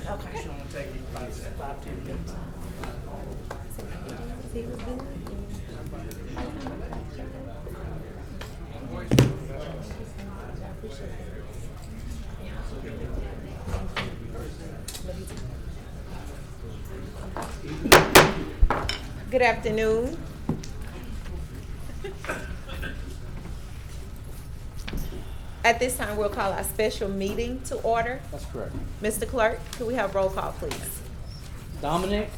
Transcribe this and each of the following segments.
Okay. She'll take you 5-10 minutes. Good afternoon. At this time, we'll call our special meeting to order. That's correct. Mr. Clerk, could we have roll call, please? Dominic,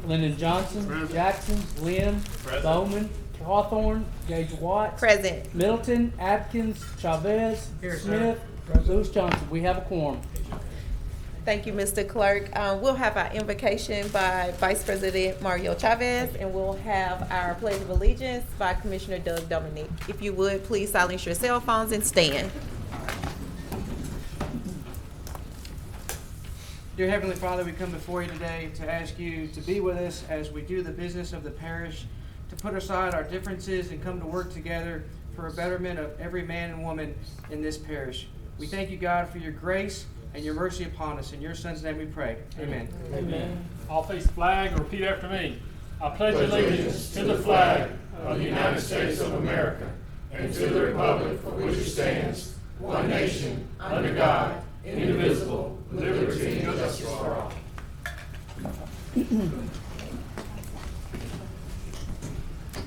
Lyndon Johnson, Jackson, Lynn, Bowman, Hawthorne, Gage Watts, Present. Middleton, Atkins, Chavez, Smith, Lewis Johnson. We have a quorum. Thank you, Mr. Clerk. We'll have our invocation by Vice President Mario Chavez, and we'll have our Pledge of Allegiance by Commissioner Doug Dominic. If you would, please silence your cell phones and stand. Dear Heavenly Father, we come before you today to ask you to be with us as we do the business of the parish, to put aside our differences and come to work together for a betterment of every man and woman in this parish. We thank you, God, for your grace and your mercy upon us. In your Son's name we pray. Amen. Amen. All face the flag and repeat after me. I pledge allegiance to the flag of the United States of America and to the republic for which it stands, one nation, under God, indivisible, with liberty and justice for all.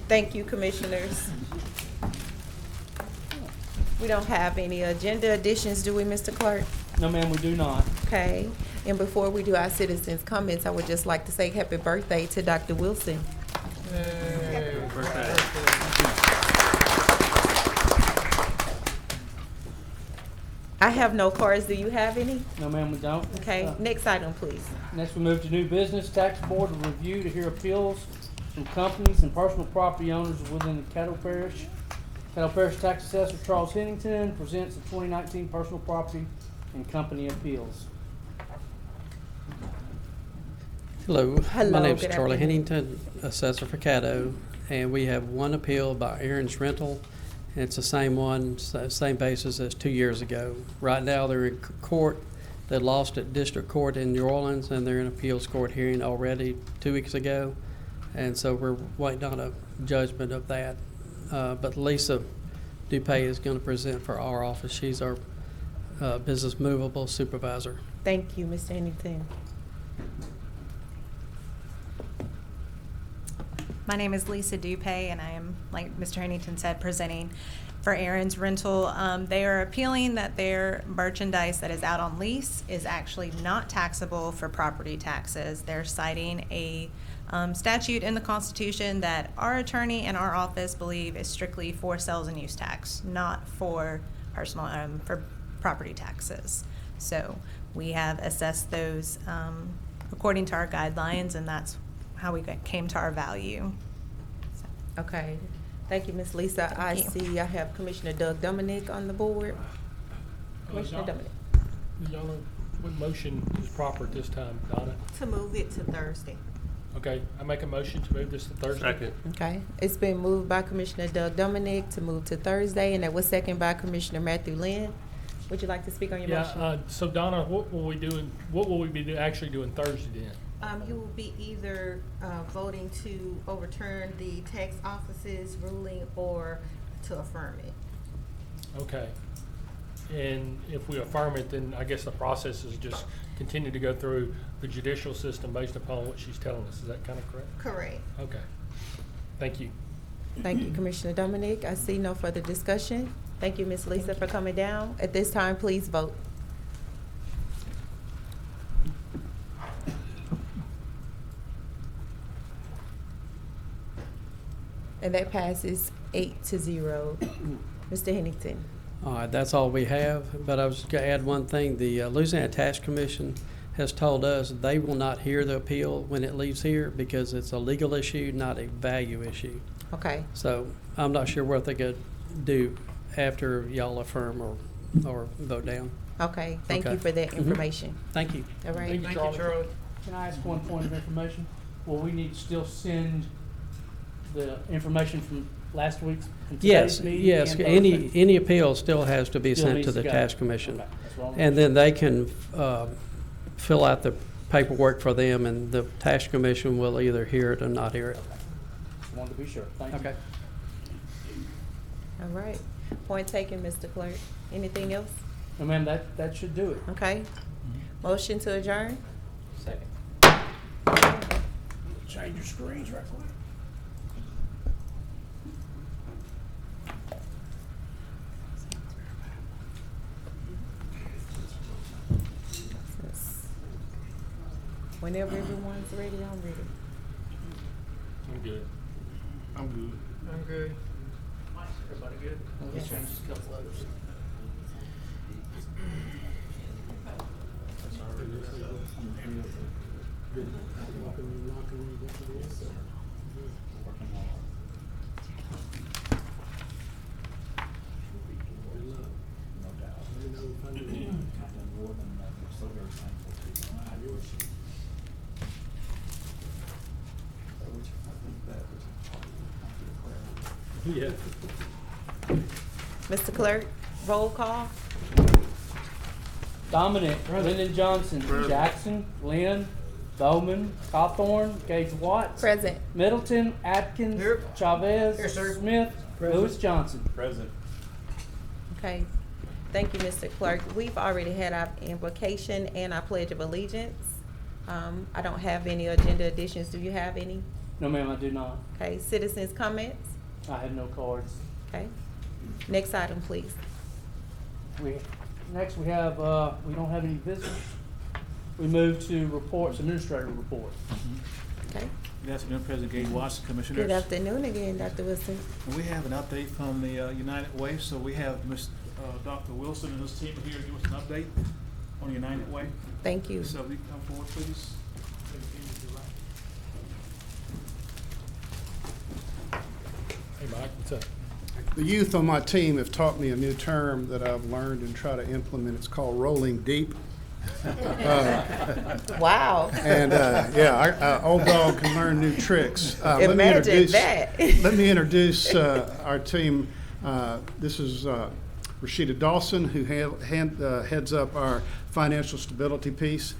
Thank you, Commissioners. We don't have any agenda additions, do we, Mr. Clerk? No, ma'am, we do not. Okay. And before we do our citizens' comments, I would just like to say happy birthday to Dr. Wilson. I have no cards. Do you have any? No, ma'am, we don't. Okay. Next item, please. Next, we move to new business. Tax Board to review to hear appeals from companies and personal property owners within the Caddo Parish. Caddo Parish Tax Assessor Charles Hennington presents the 2019 personal property and company appeals. Hello, Hello, my name is good Charlie afternoon. Hennington, assessor for Caddo, and we have one appeal by Aaron's Rental. And it's the same one, same basis as 2 years ago. Right now, they're in court. They lost at district court in New Orleans, and they're in appeals court hearing already 2 weeks ago. And so we're waiting on a judgment of that. But Lisa Dupay is going to present for our office. She's our business movable supervisor. Thank you, Mr. Hennington. My name is Lisa Dupay, and I am, like Mr. Hennington said, presenting for Aaron's Rental. They are appealing that their merchandise that is out on lease is actually not taxable for property taxes. They're citing a statute in the Constitution that our attorney and our office believe is strictly for sales and use tax, not for personal for property taxes. So we have assessed those according to our guidelines, and that's how we came to our value. Okay. Thank you, Ms. Lisa. I see I have Commissioner Doug Dominic on the board. Commissioner Dominic. Donna, what motion is proper at this time, Donna? To move it to Thursday. Okay, I make a motion to move this to Thursday. Second. Okay. It's been moved by Commissioner Doug Dominic to move to Thursday, and it was seconded by Commissioner Matthew Lynn. Would you like to speak on your motion? Yeah, so Donna, what will we be actually doing Thursday then? You will be either voting to overturn the tax office's ruling or to affirm it. Okay. And if we affirm it, then I guess the process is just continue to go through the judicial system based upon what she's telling us. Is that kind of correct? Correct. Okay. Thank you. Thank you, Commissioner Dominic. I see no further discussion. Thank you, Ms. Lisa, for coming down. At this time, please vote. And that passes 8-0. Mr. Hennington. All right, that's all we have, but I was going to add one thing. The Louisiana Tax Commission has told us they will not hear the appeal when it leaves here because it's a legal issue, not a value issue. Okay. So I'm not sure what they're going to do after y'all affirm or vote down. Okay. Thank you Okay. for that information. Thank you. All right. Thank you, Charlie. Can I ask one point of information? Will we need to still send the information from last week's, from Yes, today's meeting? yes. and Thursday? Any appeal still has to be Still sent needs to the go. Tax Commission. Okay, that's what I'm- And then they can fill out the paperwork for them, and the tax commission will either hear it or not hear it. Just wanted to be sure. Thank you. Okay. All right. Point taken, Mr. Clerk. Anything else? No, ma'am, that should do it. Okay. Motion to adjourn? Second. Change your screens right quick. Whenever everyone's ready, I'm ready. I'm good. I'm good. I'm good. Everybody good? Yes. Change a couple others. Yeah. Mr. Clerk, roll call? Dominic, Lyndon Johnson, Jackson, Lynn, Bowman, Cawthorn, Gage Watts, Present. Middleton, Atkins, Chavez, Smith, Lewis Johnson. Present. Okay. Thank you, Mr. Clerk. We've already had our invocation and our pledge of allegiance. I don't have any agenda additions. Do you have any? No, ma'am, I do not. Okay. Citizens' comments? I have no cards. Okay. Next item, please. Next we have, we don't have any visitors. We move to reports, administrator report. Okay. Good afternoon, President Gage Watts, Commissioners. Good afternoon again, Dr. Wilson. We have an update from the United Way, so we have Dr. Wilson and his team here to give us an update on United Way. Thank you. So we come forward, please. Hey, Mike, what's up? The youth on my team have taught me a new term that I've learned and try to implement. It's called rolling deep. Wow. And old dog can learn new tricks. Imagine that. Let me introduce our team. This is Rashida Dawson, who heads up our financial stability piece.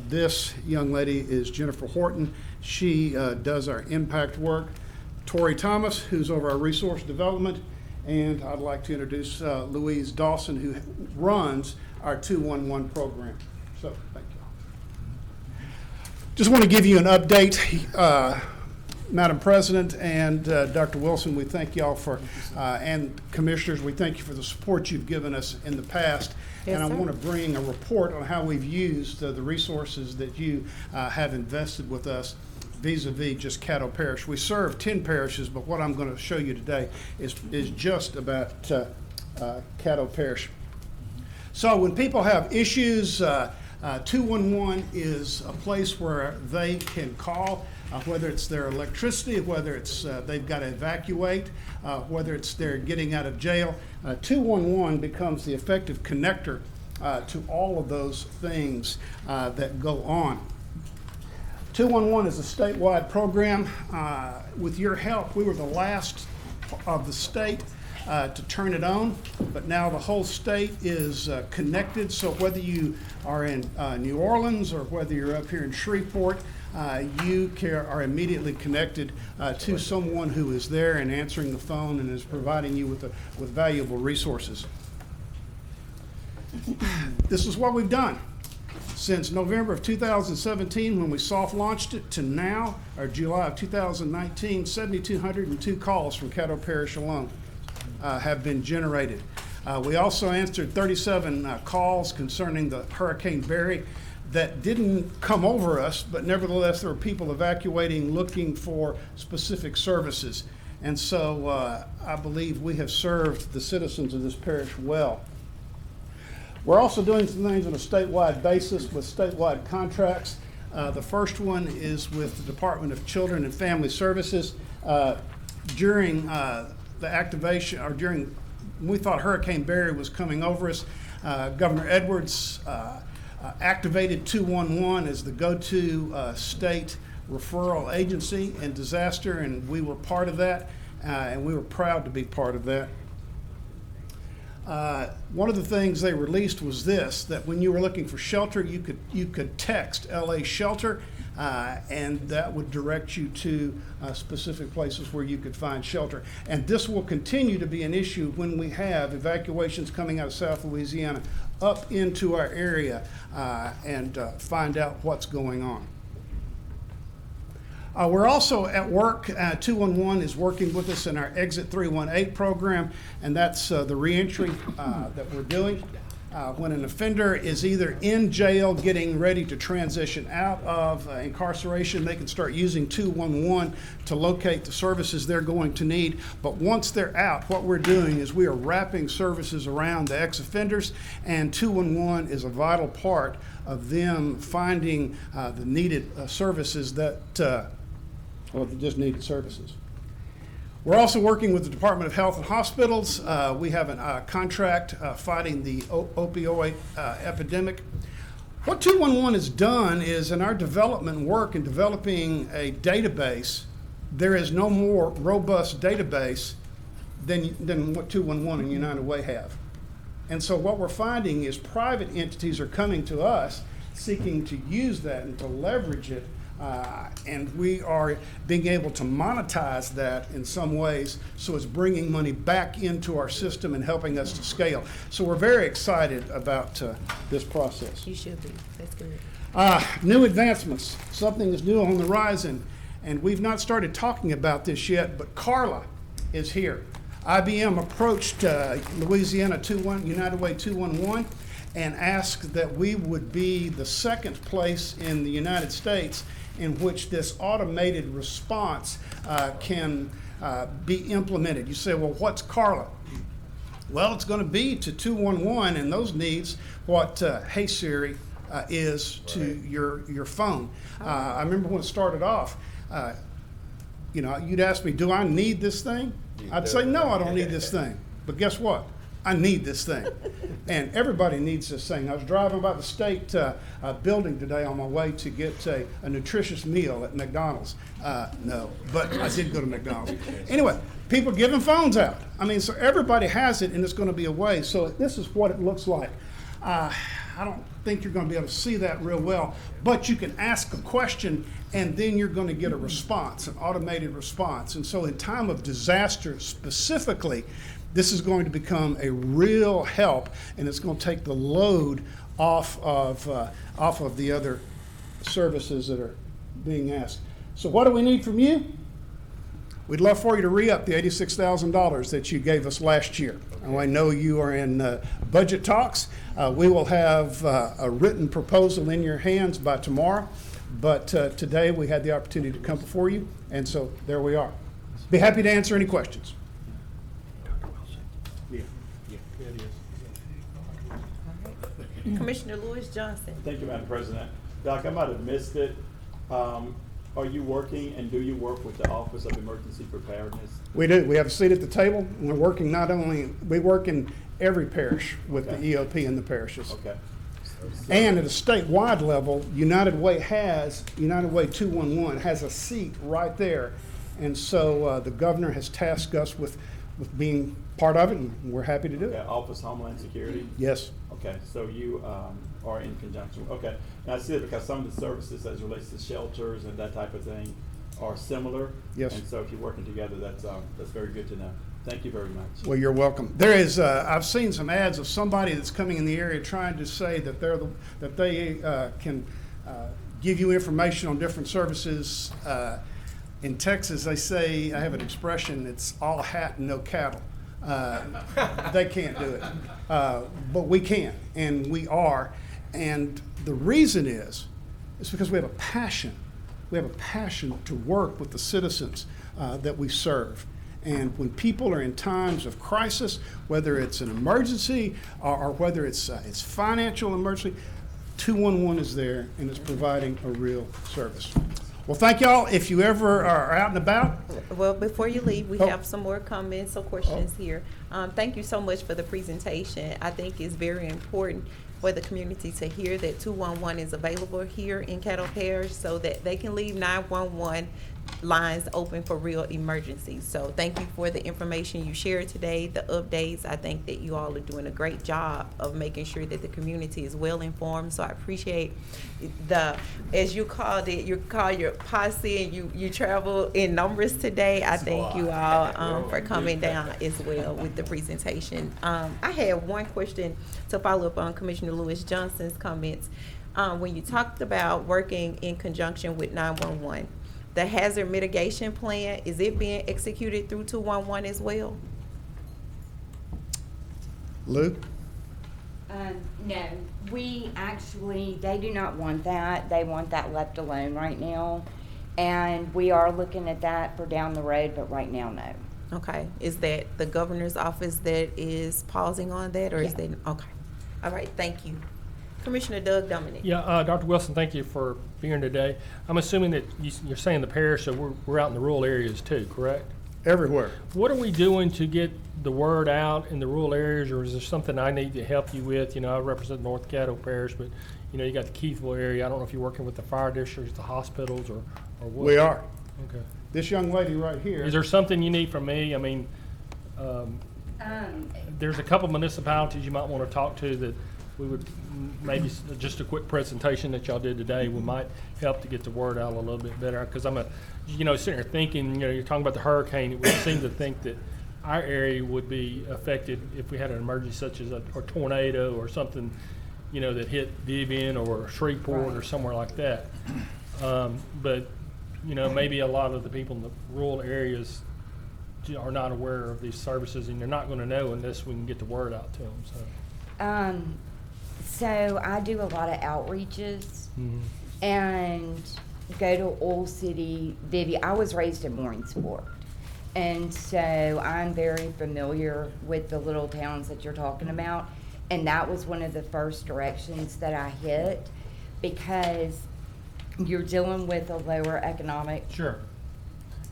This young lady is Jennifer Horton. She does our impact work. Tori Thomas, who's over our resource development. And I'd like to introduce Louise Dawson, who runs our 211 program. So, thank you. Just want to give you an update. Madam President and Dr. Wilson, we thank y'all for, and commissioners, we thank you for the support you've given us in the past. Yes, and I sir. want to bring a report on how we've used the resources that you have invested with us vis-a-vis just Caddo Parish. We serve 10 parishes, but what I'm going to show you today is just about Caddo Parish. So when people have issues, 211 is a place where they can call, whether it's their electricity, whether it's they've got to evacuate, whether it's they're getting out of jail. 211 becomes the effective connector to all of those things that go on. 211 is a statewide program. With your help, we were the last of the state to turn it on, but now the whole state is connected. So whether you are in New Orleans or whether you're up here in Shreveport, you are immediately connected to someone who is there and answering the phone and is providing you with valuable resources. This is what we've done. Since November of 2017, when we soft launched it, to now, or July of 2019, 7,202 calls from Caddo Parish alone have been generated. We also answered 37 calls concerning the Hurricane Barry that didn't come over us, but nevertheless there were people evacuating, looking for specific services. And so I believe we have served the citizens of this parish well. We're also doing some things on a statewide basis with statewide contracts. The first one is with the Department of Children and Family Services. During the activation, or during, when we thought Hurricane Barry was coming over us, Governor Edwards activated 211 as the go-to state referral agency in disaster, and we were part of that, and we were proud to be part of that. One of the things they released was this, that when you were looking for shelter, you could text LA Shelter, and that would direct you to specific places where you could find shelter. And this will continue to be an issue when we have evacuations coming out of South Louisiana up into our area and find out what's going on. We're also at work. 211 is working with us in our Exit 318 program, and that's the reentry that we're doing. When an offender is either in jail getting ready to transition out of incarceration, they can start using 211 to locate the services they're going to need. But once they're out, what we're doing is we are wrapping services around the ex-offenders, and 211 is a vital part of them finding the needed services that, well, they just needed services. We're also working with the Department of Health and Hospitals. We have a contract fighting the opioid epidemic. What 211 has done is, in our development work in developing a database, there is no more robust database than what 211 and United Way have. And so what we're finding is private entities are coming to us seeking to use that and to leverage it. And we are being able to monetize that in some ways, so it's bringing money back into our system and helping us to scale. So we're very excited about this process. You should be. That's good. New advancements. Something is new on the horizon, and we've not started talking about this yet, but Carla is here. IBM approached Louisiana United Way 211 and asked that we would be the second place in the United States in which this automated response can be implemented. You say, well, what's Carla? Well, it's going to be to 211 and those needs what Hey Siri is to your phone. I remember when it started off, you know, you'd ask me, do I need this thing? I'd say, no, I don't need this thing. But guess what? I need this thing. And everybody needs this thing. I was driving by the state building today on my way to get a nutritious meal at McDonald's. No, but I did go to McDonald's. Anyway, people giving phones out. I mean, so everybody has it, and it's going to be a way. So this is what it looks like. I don't think you're going to be able to see that real well, but you can ask a question, and then you're going to get a response, an automated response. And so in time of disaster specifically, this is going to become a real help, and it's going to take the load off of the other services that are being asked. So what do we need from you? We'd love for you to re-up the $86,000 that you gave us last year. And I know you are in budget talks. We will have a written proposal in your hands by tomorrow, but today we had the opportunity to come before you, and so there we are. Be happy to answer any questions. Commissioner Lewis Johnson. Thank you, Madam President. Doc, I might have missed it. Are you working, and do you work with the Office of Emergency Preparedness? We do. We have a seat at the table, and we're working we work in every parish with the EOP in the parishes. Okay. And at a statewide level, United Way 211 has a seat right there. And so the governor has tasked us with being part of it, and we're happy to do it. Office of Homeland Security? Yes. Okay, so you are in conjunction. Okay, and I see it because some of the services as it relates to shelters and that type of thing are similar. Yes. And so if you're working together, that's very good to know. Thank you very much. Well, you're welcome. There is, I've seen some ads of somebody that's coming in the area trying to say that they can give you information on different services. In Texas, they say, I have an expression, it's all hat and no cattle. They can't do it, but we can, and we are. And the reason is because we have a passion. We have a passion to work with the citizens that we serve. And when people are in times of crisis, whether it's an emergency or whether it's financial emergency, 211 is there and is providing a real service. Well, thank y'all. If you ever are out and about. Well, before you leave, we have some more comments or questions here. Thank you so much for the presentation. I think it's very important for the community to hear that 211 is available here in Caddo Parish so that they can leave 911 lines open for real emergencies. So thank you for the information you shared today, the updates. I think that you all are doing a great job of making sure that the community is well informed. So I appreciate as you called it, you call your posse and you travel in numbers today. I thank you all for coming down as well with the presentation. I had one question to follow up on Commissioner Lewis Johnson's comments. When you talked about working in conjunction with 911, the hazard mitigation plan, is it being executed through 211 as well? Lou? No, they do not want that. They want that left alone right now. And we are looking at that for down the road, but right now, no. Okay, is that the governor's office that is pausing on that, or is Yeah. that, okay. All right, thank you. Commissioner Doug Dominic. Yeah, Dr. Wilson, thank you for being here today. I'm assuming that you're saying the parish, so we're out in the rural areas too, correct? Everywhere. What are we doing to get the word out in the rural areas, or is there something I need to help you with? You know, I represent North Caddo Parish, but, you know, you got the Keithville area. I don't know if you're working with the fire districts, the hospitals, or what. We are. Okay. This young lady right here. Is there something you need from me? I mean, there's a couple municipalities you might want to talk to that we would maybe just a quick presentation that y'all did today we might help to get the word out a little bit better. Because I'm sitting here thinking, you know, you're talking about the hurricane. It would seem to think that our area would be affected if we had an emergency such as a tornado or something, you know, that hit Vivian or Shreveport or somewhere like that. But, you know, maybe a lot of the people in the rural areas are not aware of these services, and they're not going to know unless we can get the word out to them. So I do a lot of outreaches and go to Old City, Vivian. I was raised in Morningsport. And so I'm very familiar with the little towns that you're talking about. And that was one of the first directions that I hit, because you're dealing with a lower economic. Sure.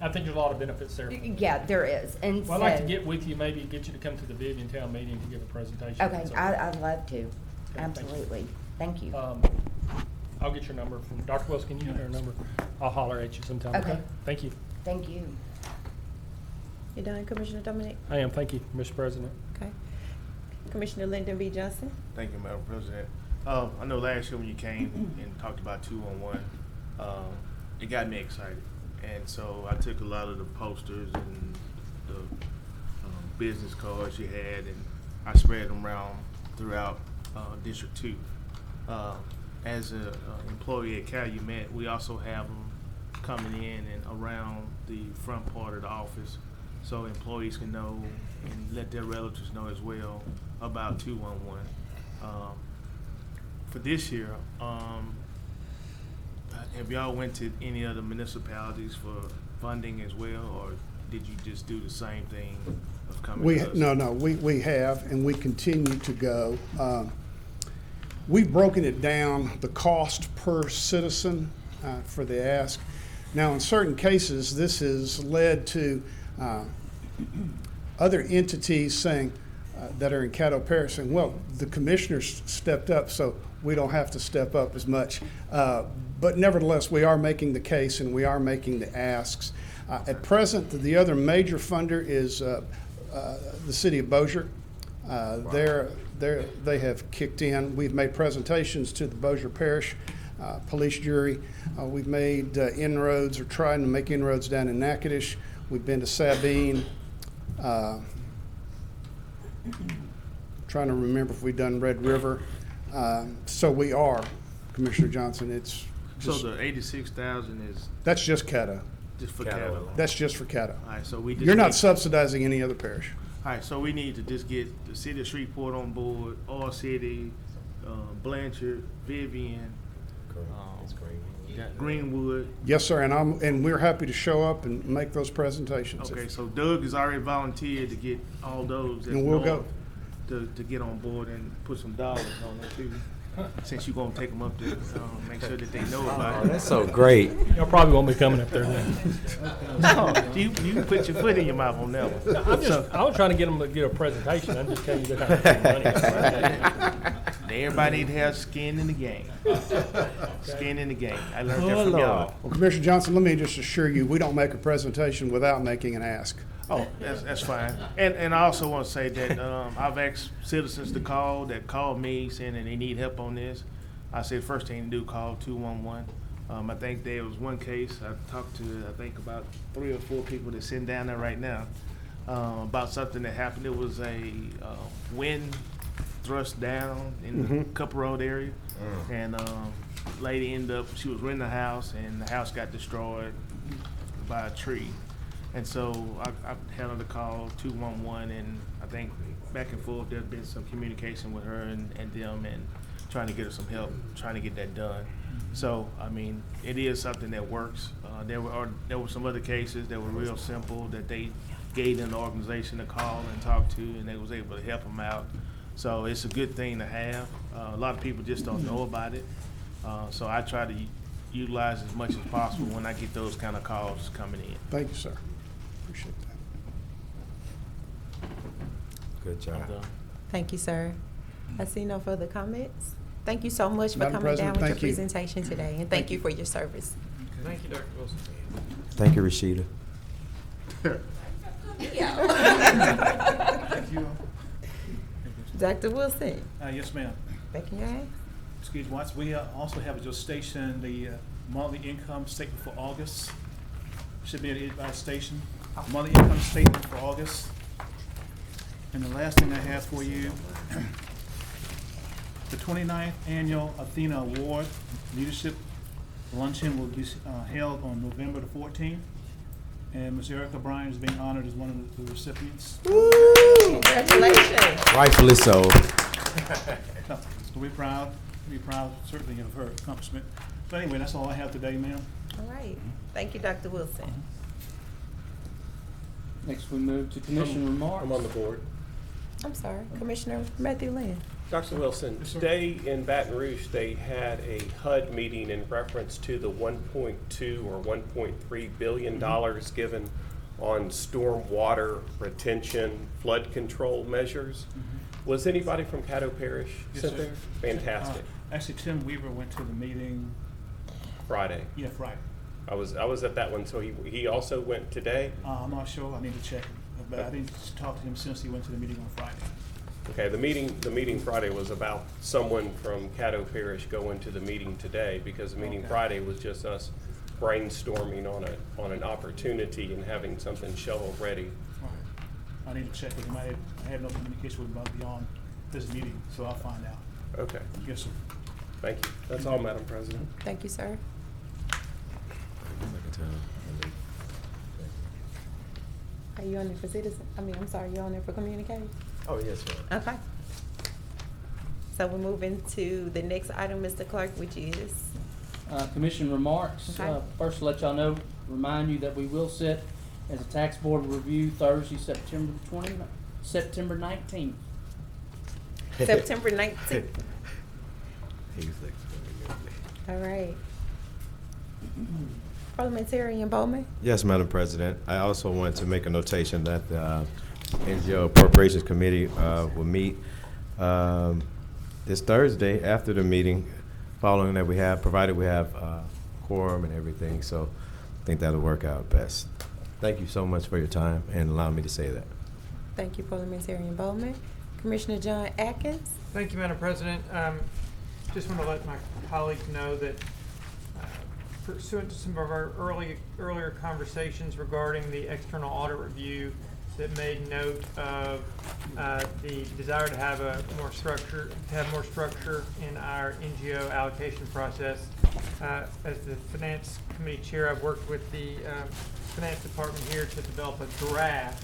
I think there's a lot of benefits there. Yeah, there is. And Well, so, I'd like to get with you, maybe get you to come to the Vivian Town meeting to give a presentation. okay, So, I'd love to. thank you. Absolutely. Thank you. I'll get your number from Dr. Wells. Can you get her number? I'll holler at you sometime. Okay. Thank you. Thank you. You done, Commissioner Dominic? I am. Thank you, Mr. President. Okay. Commissioner Lyndon B. Johnson? Thank you, Madam President. I know last year when you came and talked about 211, it got me excited. And so I took a lot of the posters and the business cards you had, and I spread them around throughout District 2. As an employee at Calumet, we also have them coming in and around the front part of the office, so employees can know and let their relatives know as well about 211. For this year, have y'all went to any other municipalities for funding as well, or did you just do the same thing of coming to us? No, we have, and we continue to go. We've broken it down, the cost per citizen for the ask. Now, in certain cases, this has led to other entities saying, that are in Caddo Parish saying, well, the commissioners stepped up, so we don't have to step up as much. But nevertheless, we are making the case and we are making the asks. At present, the other major funder is the city of Bossier. They have kicked in. We've made presentations to the Bossier Parish police jury. We've made inroads, or trying to make inroads down in Natchitoches. We've been to Sabine. Trying to remember if we've done Red River. So we are, Commissioner Johnson. It's So just, the 86,000 is that's just Caddo. just for Caddo. That's just for Caddo. All right, so we just You're not need- subsidizing any other parish. All right, so we need to just get the city of Shreveport on board, All City, Blanchard, Vivian, Greenwood. Yes, sir, and we're happy to show up and make those presentations. Okay, so Doug has already volunteered to get all those. And we'll go. To get on board and put some dollars on it too, since you're gonna take them up there, make sure that they know about it. That's so great. Y'all probably won't be coming up there then. No, you put your foot in your mouth on that one. I was trying to get them to get a presentation. I'm just telling you that I'm making money. everybody need to have skin in the game. Skin in the game. I learned that from y'all. Well, Commissioner Johnson, let me just assure you, we don't make a presentation without making an ask. Oh, that's fine. And I also want to say that I've asked citizens to call that called me saying that they need help on this. I said first thing to do, call 211. I think there was one case I talked to, I think about 3 or 4 people that's sitting down there right now about something that happened. It was a wind thrust down in the Cup Road area, and lady ended up, she was renting a house, and the house got destroyed by a tree. And so I had her to call 211, and I think back and forth there's been some communication with her and them, and trying to get her some help, trying to get that done. So I mean, it is something that works. There were some other cases that were real simple that they gave an organization to call and talk to, and they was able to help them out. So it's a good thing to have. A lot of people just don't know about it. So I try to utilize as much as possible when I get those kind of calls coming in. Thank you, sir. Appreciate that. Good job. I'm done. Thank you, sir. I see no further comments. Thank you so much for Madam coming down President, with your thank you. presentation today, and thank you for your service. Thank you, Dr. Wilson. Thank you, Rashida. Thank you. Dr. Wilson, Yes, ma'am. back in your hand. Excuse me, once we also have at your station the monthly income statement for August. Should be at everybody's station. Monthly income statement for August. And the last thing I have for you, the 29th Annual Athena Award Leadership Luncheon will be held on November the 14th. And Ms. Erica Bryan is being honored as one of the recipients. Woo! Congratulations. Rightfully so. So we're proud certainly of her accomplishment. But anyway, that's all I have today, ma'am. All right. Thank you, Dr. Wilson. Next, we move to commission remarks. I'm on the board. I'm sorry, Commissioner Matthew Lynn. Dr. Wilson, Yes, sir. today in Baton Rouge, they had a HUD meeting in reference to the $1.2 or $1.3 billion given on stormwater retention, flood control measures. Was anybody from Caddo Parish Yes, sent sir. there? Fantastic. Actually, Tim Weaver went to the meeting, Friday. yeah, Friday. I was at that one, so he also went today. I'm not sure, I need to check, but I didn't talk to him since he went to the meeting on Friday. Okay, the meeting Friday was about someone from Caddo Parish going to the meeting today, because the meeting Okay. Friday was just us brainstorming on an opportunity and having something shovel ready. All right. I need to check with him. I had no communication with him beyond this meeting, so I'll find out. Okay, Yes, sir. thank you. That's all, Madam President. Thank you, sir. Are you on there for citizen? I'm sorry, you on there for communication? Oh, yes, ma'am. Okay. So we're moving to the next item, Mr. Clerk, which is, Commission remarks. Okay. First, to let y'all know, remind you that we will sit as a tax board review Thursday, September 19th. September 19th. All right. Parliamentarian Bowman? Yes, Madam President. I also want to make a notation that the NGO Appropriations Committee will meet this Thursday after the meeting, following that provided we have quorum and everything. So I think that'll work out best. Thank you so much for your time and allowing me to say that. Thank you, Parliamentarian Bowman. Commissioner John Atkins? Thank you, Madam President. Just want to let my colleagues know that pursuant to some of our earlier conversations regarding the external audit review, that made note of the desire to have more structure in our NGO allocation process. As the Finance Committee Chair, I've worked with the Finance Department here to develop a draft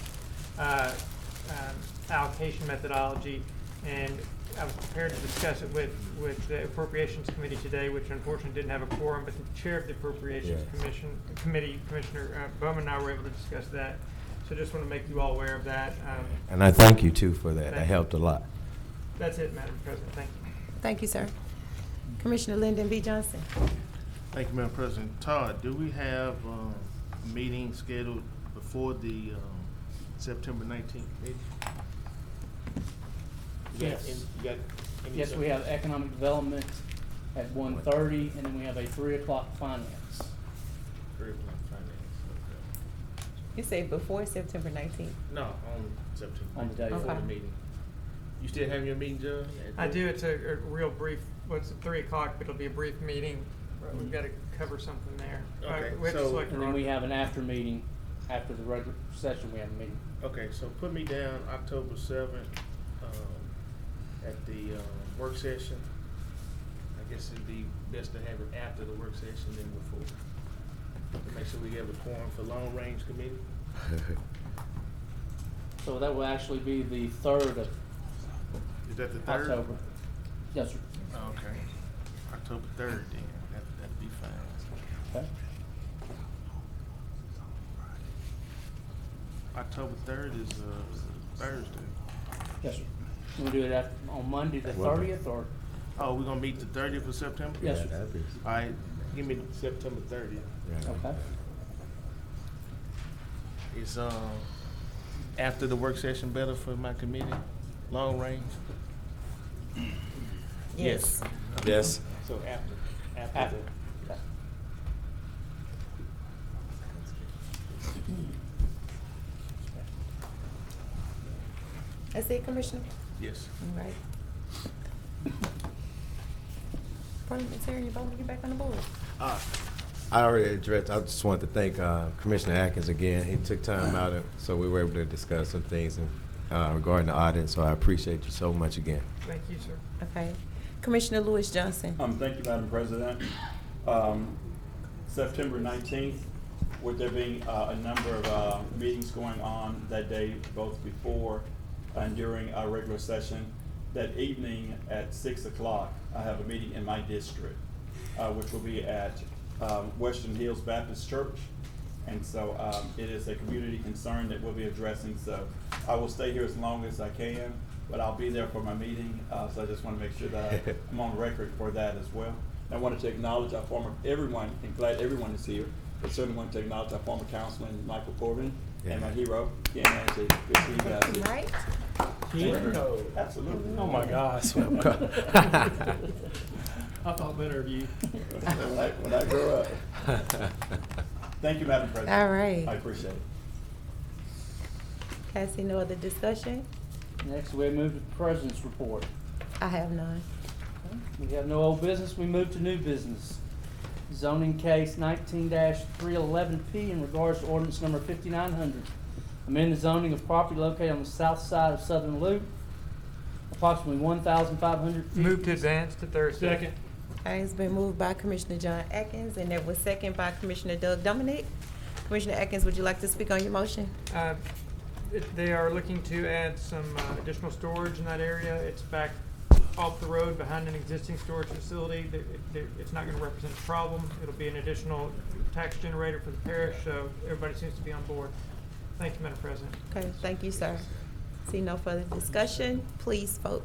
allocation methodology, and I was prepared to discuss it with the Appropriations Committee today, which unfortunately didn't have a quorum, but the Chair of the Appropriations Committee, Commissioner Bowman, and I were able to discuss that. So just want to make you all aware of that. And I thank you, too, for that. That helped a lot. That's it, Madam President. Thank you. Thank you, sir. Commissioner Lyndon B. Johnson? Thank you, Madam President. Todd, do we have a meeting scheduled before the September 19th meeting? Yes. You got any? Yes, we have economic development at 1:30, and then we have a 3 o'clock finance. Curriculum finance, You say before September 19th. okay. No, on September. On the day. Before the Okay. meeting. You still having your meeting, Judge? I do. It's a real brief, what's it, 3 o'clock, but it'll be a brief meeting. We've got to cover something there. Okay, We have to so- select And our then we auditor. have an after meeting, after the regular session, we have a meeting. Okay, so put me down October 7th, at the, work session. I guess it'd be best to have it after the work session than before. To make sure we have a quorum for long range committee. So that will actually be the 3rd of Is that the 3rd? October. Yes, sir. Okay, October 3rd then, that'd be fine. Okay. October 3rd is, Thursday. Yes, sir. We'll do it on Monday, the Well, 30th, or? Oh, we're gonna meet the 30th of September? Yes, Yeah, sir. that'd be- All right, give me September 30th. yeah. Okay. Is, after the work session better for my committee, long range? Yes. Yes. So after After. the. Okay. That's it, Commissioner? Yes. All right. Parliamentarian, you voting to get back on the board? I already addressed, I just wanted to thank Commissioner Atkins again. He took time out, so we were able to discuss some things regarding the audit, so I appreciate you so much again. Thank you, sir. Okay. Commissioner Lewis Johnson. Thank you, Madam President. September 19th, with there being a number of meetings going on that day, both before and during our regular session, that evening at 6 o'clock, I have a meeting in my district, which will be at Western Hills Baptist Church. And so it is a community concern that we'll be addressing. So I will stay here as long as I can, but I'll be there for my meeting. So I just want to make sure that I'm on record for that as well. And I wanted to acknowledge our former, everyone, and glad everyone is here, but certainly want to acknowledge our former councilman, Michael Corbin, and my hero, Ken Nancy. Good to see you guys here. Right? Hero. Absolutely. Oh my gosh. I thought better of you. When I grow up. Thank you, Madam President. All right. I appreciate it. Cassie, no other discussion? Next, we move to the President's report. I have none. We have no old business, we move to new business. Zoning case 19-311P in regards to ordinance number 5900. Amend the zoning of property located on the south side of Southern Loop, approximately 1,500 feet. Move to advance to Thursday. Second. Okay, it's been moved by Commissioner John Atkins, and that was second by Commissioner Doug Dominic. Commissioner Atkins, would you like to speak on your motion? They are looking to add some additional storage in that area. It's back off the road behind an existing storage facility. It's not gonna represent a problem. It'll be an additional tax generator for the parish, so everybody seems to be on board. Thank you, Madam President. Okay, thank you, sir. See no further discussion, please vote.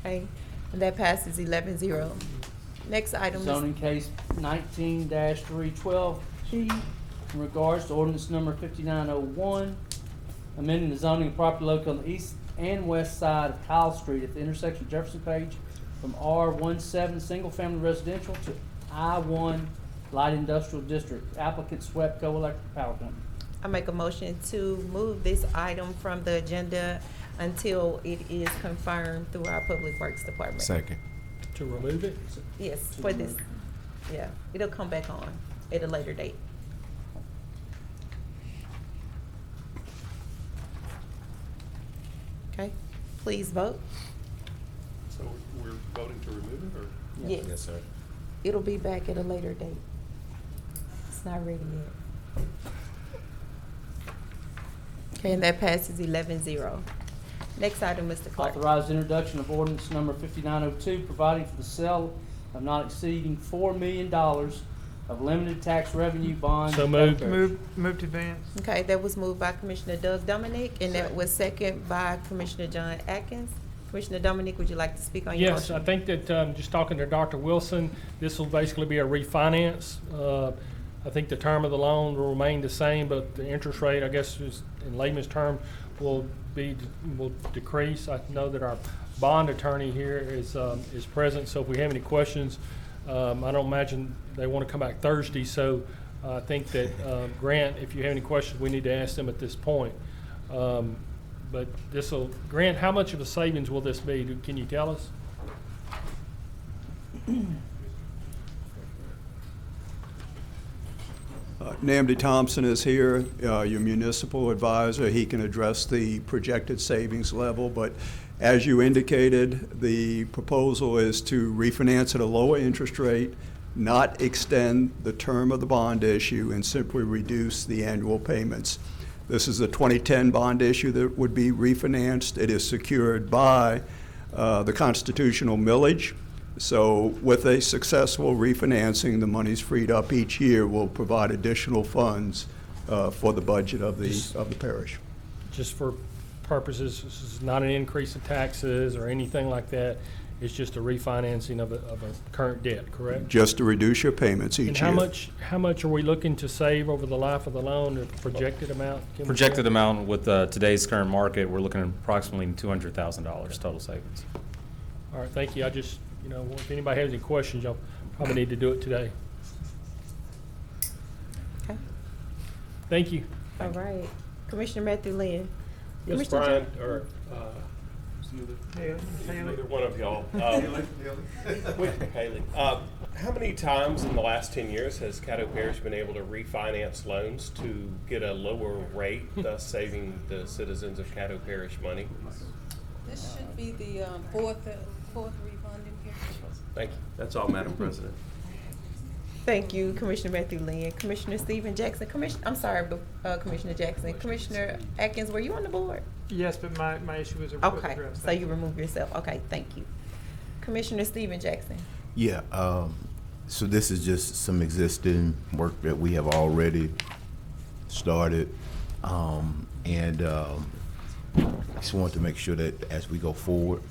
Okay, and that passes 11-0. Next item is. Zoning case 19-312P in regards to ordinance number 5901, amending the zoning of property located on the east and west side of Kyle Street at the intersection of Jefferson Page from R17 Single Family Residential to I1 Light Industrial District. Applicant SWEPCO Electric Power Company. I make a motion to move this item from the agenda until it is confirmed through our Public Works Department. Second. To remove it? Yes, for this, yeah, it'll come back on at a later date. Okay, please vote. So we're voting to remove it, or? Yes. Yes, sir. It'll be back at a later date. It's not ready yet. Okay, and that passes 11-0. Next item, Mr. Clark. Authorized introduction of ordinance number 5902, providing for the sale of not exceeding $4 million of limited tax revenue bonds. So moved. Move to advance. Okay, that was moved by Commissioner Doug Dominic, and that was second by Commissioner John Atkins. Commissioner Dominique, would you like to speak on your Yes, motion? I think that, just talking to Dr. Wilson, this will basically be a refinance. I think the term of the loan will remain the same, but the interest rate, I guess, is, in layman's term, will decrease. I know that our bond attorney here is present, so if we have any questions, I don't imagine they want to come back Thursday, so I think that, Grant, if you have any questions, we need to ask them at this point. But Grant, how much of a savings will this be? Can you tell us? Namdi Thompson is here, your municipal advisor. He can address the projected savings level, but as you indicated, the proposal is to refinance at a lower interest rate, not extend the term of the bond issue, and simply reduce the annual payments. This is a 2010 bond issue that would be refinanced. It is secured by the constitutional millage. So with a successful refinancing, the monies freed up each year will provide additional funds for the budget of the parish. Just for purposes, this is not an increase in taxes or anything like that. It's just a refinancing of a current debt, correct? Just to reduce your payments each year. And how much are we looking to save over the life of the loan, the projected amount? Projected amount with today's current market, we're looking at approximately $200,000 total savings. All right, thank you. I just, if anybody has any questions, y'all probably need to do it today. Okay. Thank you. All right. Commissioner Matthew Lynn. Ms. Commissioner Bryant, or either one of y'all. Haley. How many times in the last 10 years has Caddo Parish been able to refinance loans to get a lower rate, thus saving the citizens of Caddo Parish money? This should be the fourth refunding here. Thank you. That's all, Madam President. Thank you, Commissioner Matthew Lynn. Commissioner Stephen Jackson. Commissioner Jackson. Commissioner Atkins, were you on the board? Yes, but my issue was Okay, addressed. so you remove yourself. Okay, thank you. Commissioner Stephen Jackson. Yeah, so this is just some existing work that we have already started. I just want to make sure that as we go forward,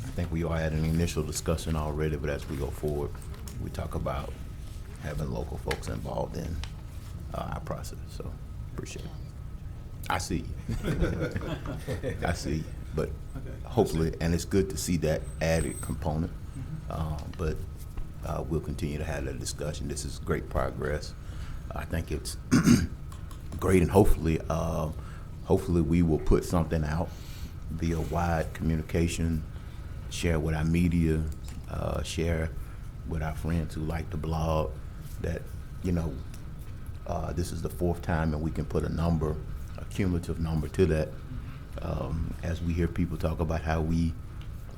I think we are at an initial discussion already, but as we go forward, we talk about having local folks involved in our process, so appreciate it. I see you. I see you. But hopefully, and it's good to see that added component, but we'll continue to have that discussion. This is great progress. I think it's great, and hopefully we will put something out via wide communication, share with our media, share with our friends who like to blog, that, this is the fourth time, and we can put a cumulative number to that. As we hear people talk about how we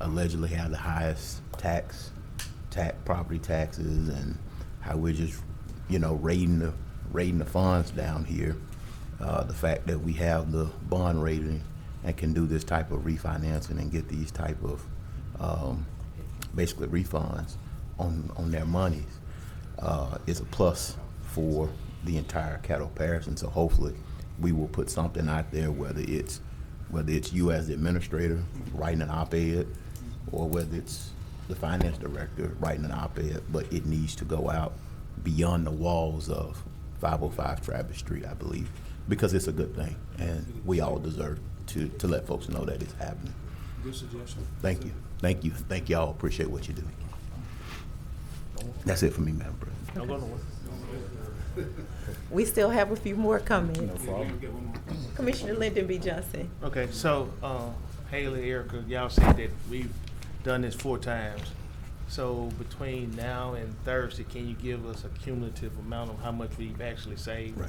allegedly have the highest property taxes, and how we're just, raiding the funds down here. The fact that we have the bond rating and can do this type of refinancing and get these type of basically refunds on their monies is a plus for the entire Caddo Parish. And so hopefully we will put something out there, whether it's you as the administrator writing an op-ed, or whether it's the finance director writing an op-ed, but it needs to go out beyond the walls of 505 Travis Street, I believe, because it's a good thing, and we all deserve to let folks know that it's happening. Good suggestion. Thank you. Thank you. Thank y'all. Appreciate what you do. That's it for me, Madam President. We still have a few more comments. No problem. Commissioner Lyndon B. Johnson. Okay, so Haley, Erica, y'all said that we've done this 4 times. So between now and Thursday, can you give us a cumulative amount of how much we've actually saved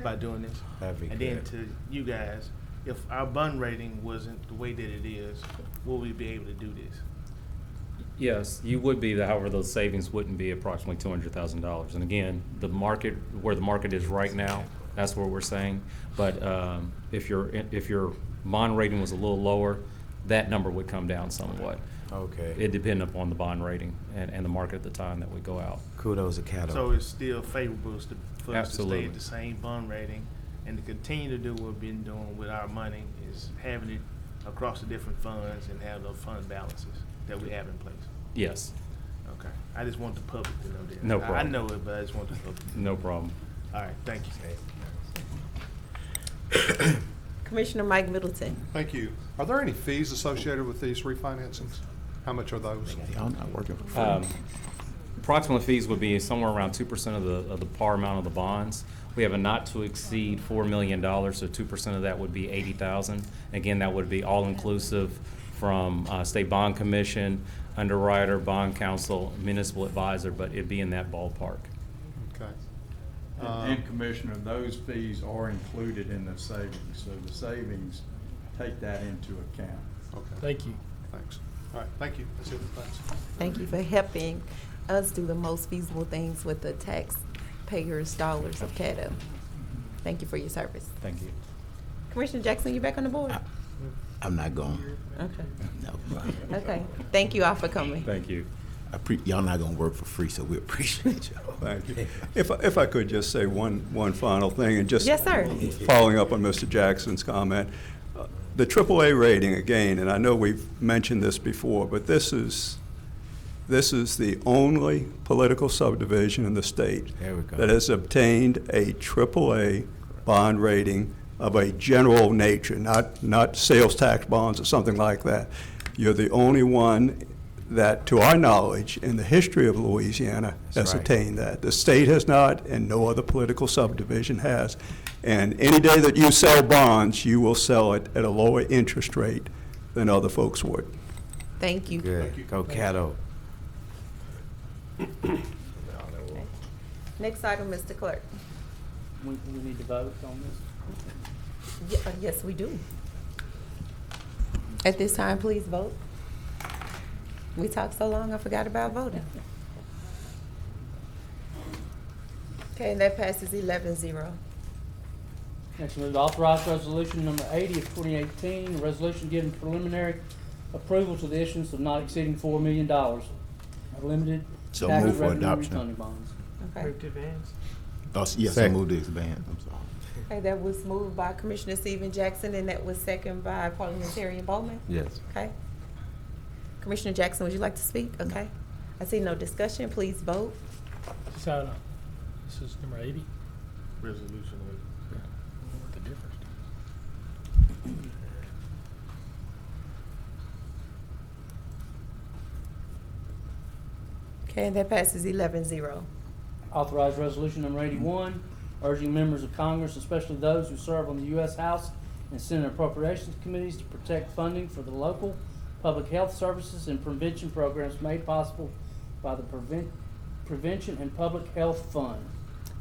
by doing this? And then to you guys, if our bond rating wasn't the way that it is, will we be able to do this? Yes, you would be, however, those savings wouldn't be approximately $200,000. And again, where the market is right now, that's what we're saying. But if your bond rating was a little lower, that number would come down somewhat. Okay. It depends upon the bond rating and the market at the time that we go out. Kudos to Caddo. So it's still favorable for us to stay Absolutely. at the same bond rating and to continue to do what we've been doing with our money, is having it across the different funds and have those fund balances that we have in place? Yes, Okay. I just want the public to know that. No I problem. know it, but I just want the public. no problem. All right, thank you. Commissioner Mike Middleton. Thank you. Are there any fees associated with these refinancings? How much are those? Y'all not working for free. Approximate fees would be somewhere around 2% of the par amount of the bonds. We have a not to exceed $4 million, so 2% of that would be $80,000. Again, that would be all inclusive from State Bond Commission, underwriter, bond counsel, municipal advisor, but it'd be in that ballpark. Okay. And Commissioner, those fees are included in the savings, so the savings take that into account. Okay. Thank you. Thanks. All right, thank you. That's it. Thanks. Thank you for helping us do the most feasible things with the taxpayers' dollars of Caddo. Thank you for your service. Thank you. Commissioner Jackson, you back on the board? I'm not going. Okay. No. Okay. Thank you all for coming. Thank you. Y'all not gonna work for free, so we appreciate y'all. Thank you. If I could just say one final thing, and just Yes, sir. following up on Mr. Jackson's comment, the AAA rating again, and I know we've mentioned this before, but this is the only political subdivision in the state There we go. that has obtained a AAA bond rating of a general nature, not sales tax bonds or something like that. You're the only one that, to our knowledge, in the history of Louisiana, has right. attained that. The state has not, and no other political subdivision has. And any day that you sell bonds, you will sell it at a lower interest rate than other folks would. Thank you. Good. Go Caddo. Next item, Mr. Clerk. We need to vote on this. Yes, we do. At this time, please vote. We talked so long, I forgot about voting. Okay, and that passes 11-0. Next, we move to authorize resolution number 80 of 2018, a resolution giving preliminary approval to the issuance of not exceeding $4 million of limited So tax move for revenue adoption. refunding bonds. Okay. Move to advance. Yes, I Second. moved to expand. I'm sorry. Okay, that was moved by Commissioner Stephen Jackson, and that was seconded by Parliamentarian Bowman. Yes. Okay. Commissioner Jackson, would you like to speak? Okay. I see no discussion. Please vote. So, this is number 80. Resolution. What the difference? Okay, and that passes 11-0. Authorize resolution number 81, urging members of Congress, especially those who serve on the U.S. House and Senate Appropriations Committees, to protect funding for the local public health services and prevention programs made possible by the Prevention and Public Health Fund.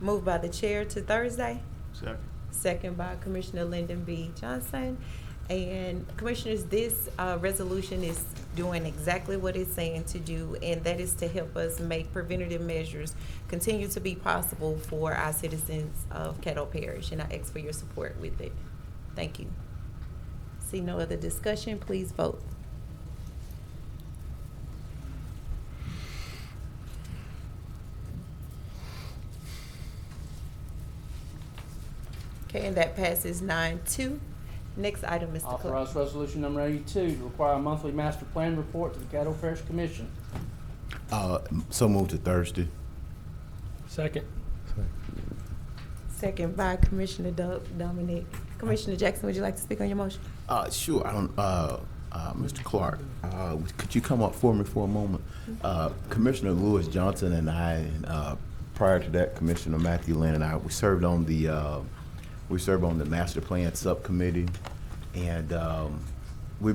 Moved by the chair to Thursday. Second. Second by Commissioner Lyndon B. Johnson. And Commissioners, this resolution is doing exactly what it's saying to do, and that is to help us make preventative measures continue to be possible for our citizens of Caddo Parish, and I ask for your support with it. Thank you. See no other discussion, please vote. Okay, and that passes 9-2. Next item, Mr. Clerk. Authorize resolution number 82, to require a monthly master plan report to the Caddo Parish Commission. So moved to Thursday. Second. Second by Commissioner Dominic. Commissioner Jackson, would you like to speak on your motion? Sure. I don't. Mr. Clark, could you come up for me for a moment? Commissioner Lewis Johnson and I, and prior to that, Commissioner Matthew Lynn and I, we served on the master plan subcommittee, and we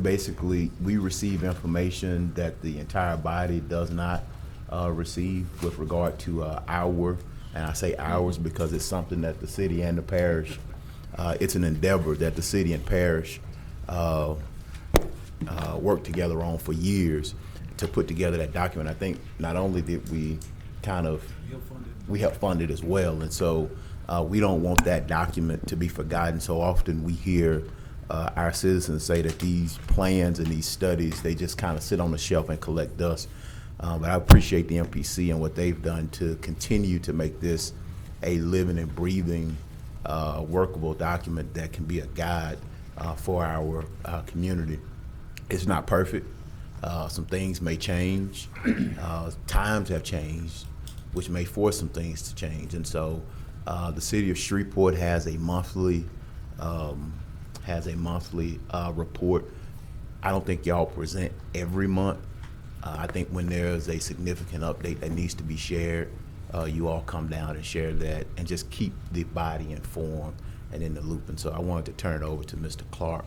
receive information that the entire body does not receive with regard to and I say ours because it's something that the city and the parish, it's an endeavor that the city and parish worked together on for years to put together that document. I think not only did we helped fund it as well, and so we don't want that document to be forgotten. So often we hear our citizens say that these plans and these studies, they just kind of sit on the shelf and collect dust. But I appreciate the MPC and what they've done to continue to make this a living and breathing, workable document that can be a guide for our community. It's not perfect. Some things may change. Times have changed, which may force some things to change. And so the city of Shreveport has a monthly report. I don't think y'all present every month. I think when there's a significant update that needs to be shared, you all come down and share that and just keep the body informed and in the loop. And so I wanted to turn it over to Mr. Clark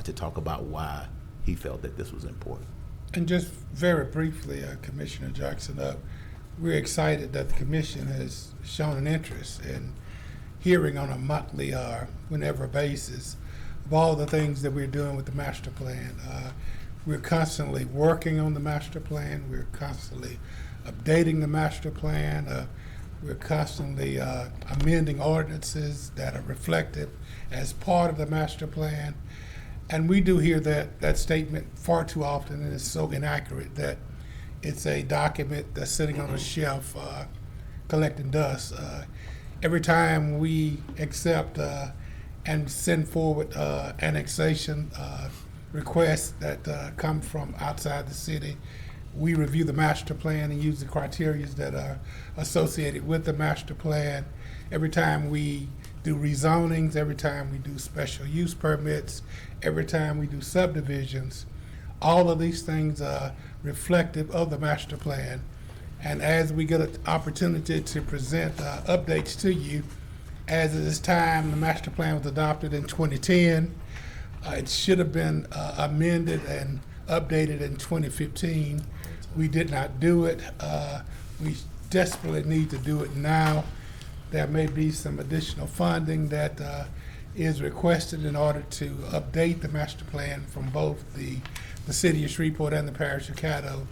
to talk about why he felt that this was important. And just very briefly, Commissioner Jackson, we're excited that the commission has shown an interest in hearing on a monthly or whenever basis of all the things that we're doing with the master plan. We're constantly working on the master plan. We're constantly updating the master plan. We're constantly amending ordinances that are reflected as part of the master plan. And we do hear that statement far too often, and it's so inaccurate that it's a document that's sitting on a shelf collecting dust. Every time we accept and send forward annexation requests that come from outside the city, we review the master plan and use the criteria that are associated with the master plan. Every time we do rezonings, every time we do special use permits, every time we do subdivisions, all of these things are reflective of the master plan. And as we get an opportunity to present updates to you, as it is time, the master plan was adopted in 2010. It should have been amended and updated in 2015. We did not do it. We desperately need to do it now. There may be some additional funding that is requested in order to update the master plan from both the city of Shreveport and the parish of Caddo.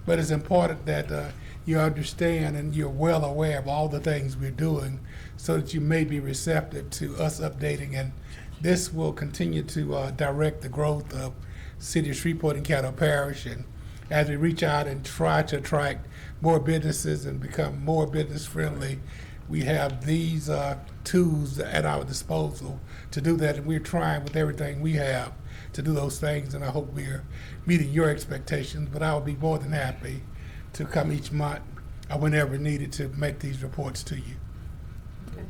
But it's important that you understand and you're well aware of all the things we're doing so that you may be receptive to us updating. And this will continue to direct the growth of city of Shreveport and Caddo Parish. And as we reach out and try to attract more businesses and become more business friendly, we have these tools at our disposal to do that, and we're trying with everything we have to do those things, and I hope we're meeting your expectations, but I will be more than happy to come each month or whenever needed to make these reports to you. Okay.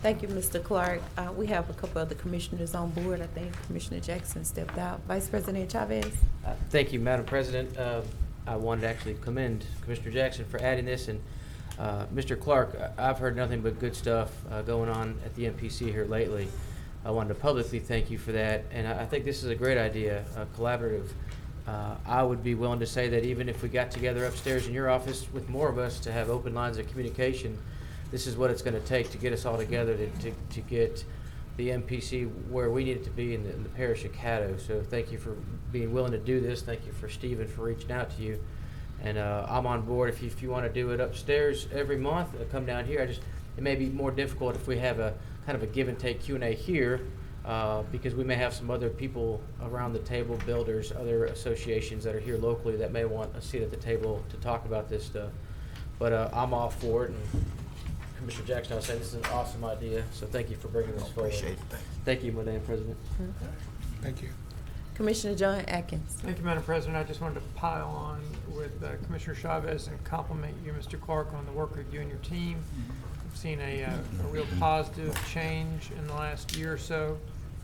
Thank you, Mr. Clark. We have a couple other commissioners on board. I think Commissioner Jackson stepped out. Vice President Chavez. Thank you, Madam President. I wanted to actually commend Commissioner Jackson for adding this. And Mr. Clark, I've heard nothing but good stuff going on at the MPC here lately. I wanted to publicly thank you for that. And I think this is a great idea, collaborative. I would be willing to say that even if we got together upstairs in your office with more of us to have open lines of communication, this is what it's going to take to get us all together to get the MPC where we need it to be in the parish of Caddo. So thank you for being willing to do this. Thank you for Stephen for reaching out to you. And I'm on board if you want to do it upstairs every month, come down here. It may be more difficult if we have a kind of a give and take Q&A here because we may have some other people around the table, builders, other associations that are here locally that may want a seat at the table to talk about this stuff. But I'm all for it. And Commissioner Jackson, I was saying this is an awesome idea, so thank you for bringing this forward. Appreciate it. Thank you, Madam President. Thank you. Commissioner John Atkins. Thank you, Madam President. I just wanted to pile on with Commissioner Chavez and compliment you, Mr. Clark, on the work of you and your team. I've seen a real positive change in the last year or so,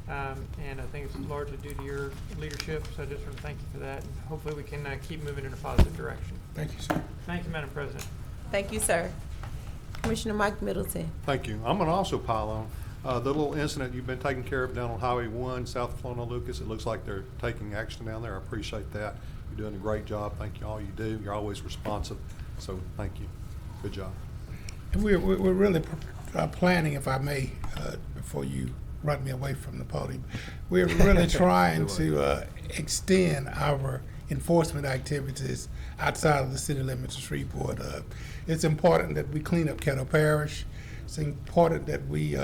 and I think it's largely due to your leadership, so I just want to thank you for that, and hopefully we can keep moving in a positive direction. Thank you, sir. Thank you, Madam President. Thank you, sir. Commissioner Mike Middleton. Thank you. I'm going to also pile on. The little incident you've been taking care of down on Highway 1, south of Florida Lucas, it looks like they're taking action down there. I appreciate that. You're doing a great job. Thank you all you do. You're always responsive. So thank you. Good job. And we're really planning, if I may, before you run me away from the podium, we're really trying to extend our enforcement activities outside of the city limits of Shreveport. It's important that we clean up Caddo Parish. It's important that we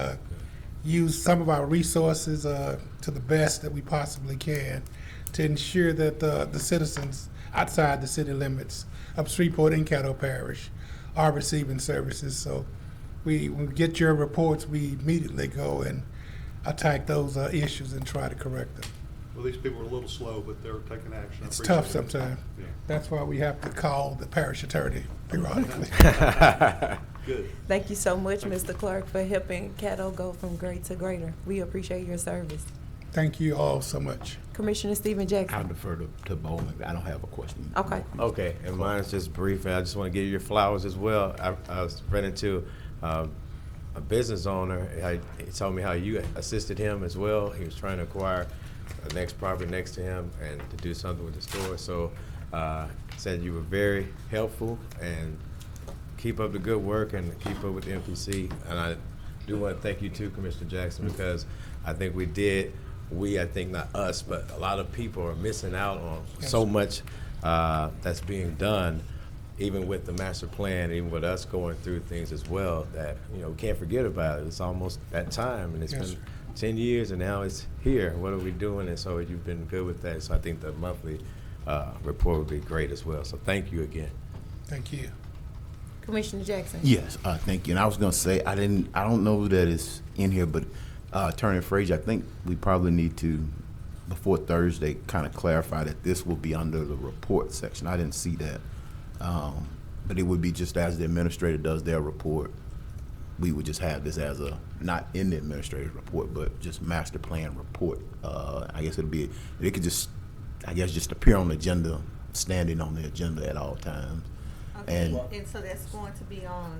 use some of our resources to the best that we possibly can to ensure that the citizens outside the city limits of Shreveport and Caddo Parish are receiving services. So when we get your reports, we immediately go and attack those issues and try to correct them. Well, these people are a little slow, but they're taking action. I It's appreciate tough it. sometimes. Yeah. That's why we have to call the parish attorney periodically. Good. Thank you so much, Mr. Clark, for helping Caddo go from great to greater. We appreciate your service. Thank you all so much. Commissioner Stephen Jackson. I'll defer to Bowman. I don't have a question. Okay. Okay, and mine's just brief, and I just want to give you your flowers as well. I was running into a business owner. He told me how you assisted him as well. He was trying to acquire the next property next to him and to do something with the store. So said you were very helpful, and keep up the good work and keep up with the MPC. And I do want to thank you too, Commissioner Jackson, because I think I think not us, but a lot of people are missing out on so much that's being done, even with the master plan, even with us going through things as well, that, we can't forget about it. It's almost that time, and it's been 10 years, and now it's here. What are we doing? And so you've been good with that. So I think the monthly report would be great as well. So thank you again. Thank you. Commissioner Jackson. Yes, thank you. And I was gonna say, I don't know that it's in here, but Attorney Frazier, I think we probably need to, before Thursday, kind of clarify that this will be under the report section. I didn't see that. But it would be just as the administrator does their report, we would just have this as not in the administrative report, but just master plan report. I guess it could just appear on the agenda, standing on the agenda at all times. Okay, and so that's going to be on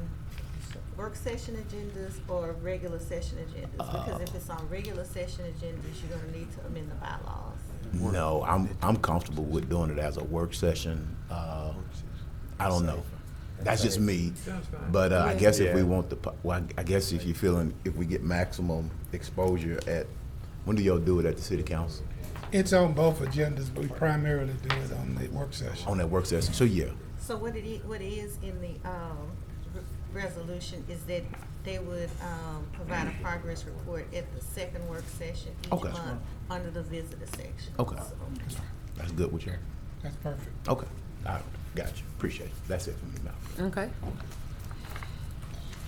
work session agendas or regular session agendas? Because if it's on regular session agendas, you're gonna need to amend the bylaws. No, I'm comfortable with doing it as a work session. I don't know. That's just me. But I guess if we want I guess if you're feeling, if we get maximum exposure when do y'all do it at the city council? It's on both agendas, but we primarily do it on the work session. On that work session, so yeah. So what is in the resolution is that they would provide a progress report at the second work session each month under the visitor section. Okay. So, That's good with you. That's perfect. Okay. I got you. Appreciate it. That's it for me now. Okay.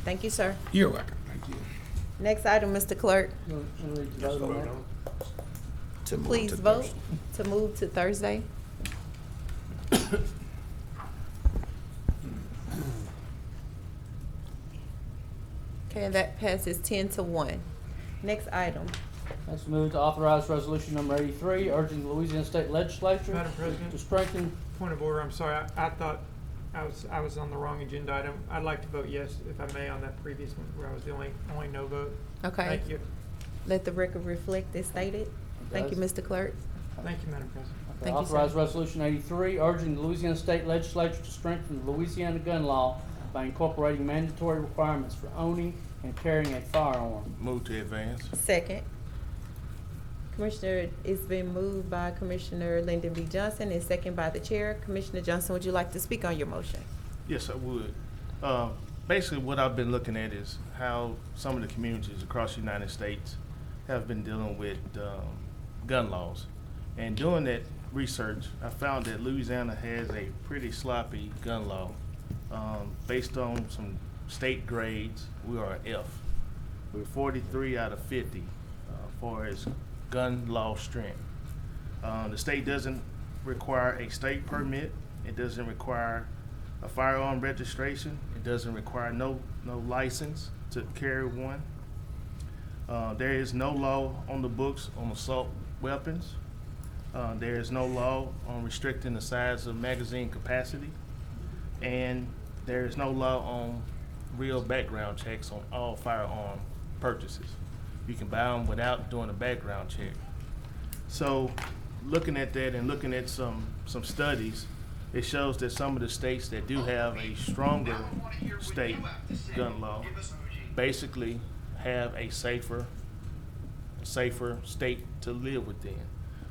Thank you, sir. You're welcome. Thank you. Next item, Mr. Clerk. Please vote to move to Thursday. Okay, that passes 10-1. Next item. Let's move to authorize resolution number 83, urging the Louisiana State Legislature Madam President, to strengthen. point of order, I'm sorry, I thought I was on the wrong agenda item. I'd like to vote yes, if I may, on that previous one where I was the only no vote. Okay. Thank you. Let the record reflect as stated. Thank you, Mr. Clerk. Thank you, Madam President. Thank you, sir. Authorize resolution 83, urging the Louisiana State Legislature to strengthen the Louisiana gun law by incorporating mandatory requirements for owning and carrying a firearm. Move to advance. Second. Commissioner, it's been moved by Commissioner Lyndon B. Johnson and second by the chair. Commissioner Johnson, would you like to speak on your motion? Yes, I would. Basically, what I've been looking at is how some of the communities across the United States have been dealing with gun laws. And doing that research, I found that Louisiana has a pretty sloppy gun law. Based on some state grades, we are an F. We're 43 out of 50 as far as gun law strength. The state doesn't require a state permit. It doesn't require a firearm registration. It doesn't require no license to carry one. There is no law on the books on assault weapons. There is no law on restricting the size of magazine capacity. And there is no law on real background checks on all firearm purchases. You can buy them without doing a background check. So looking at that and looking at some studies, it shows that some of the states that do have a stronger state gun law basically have a safer state to live within.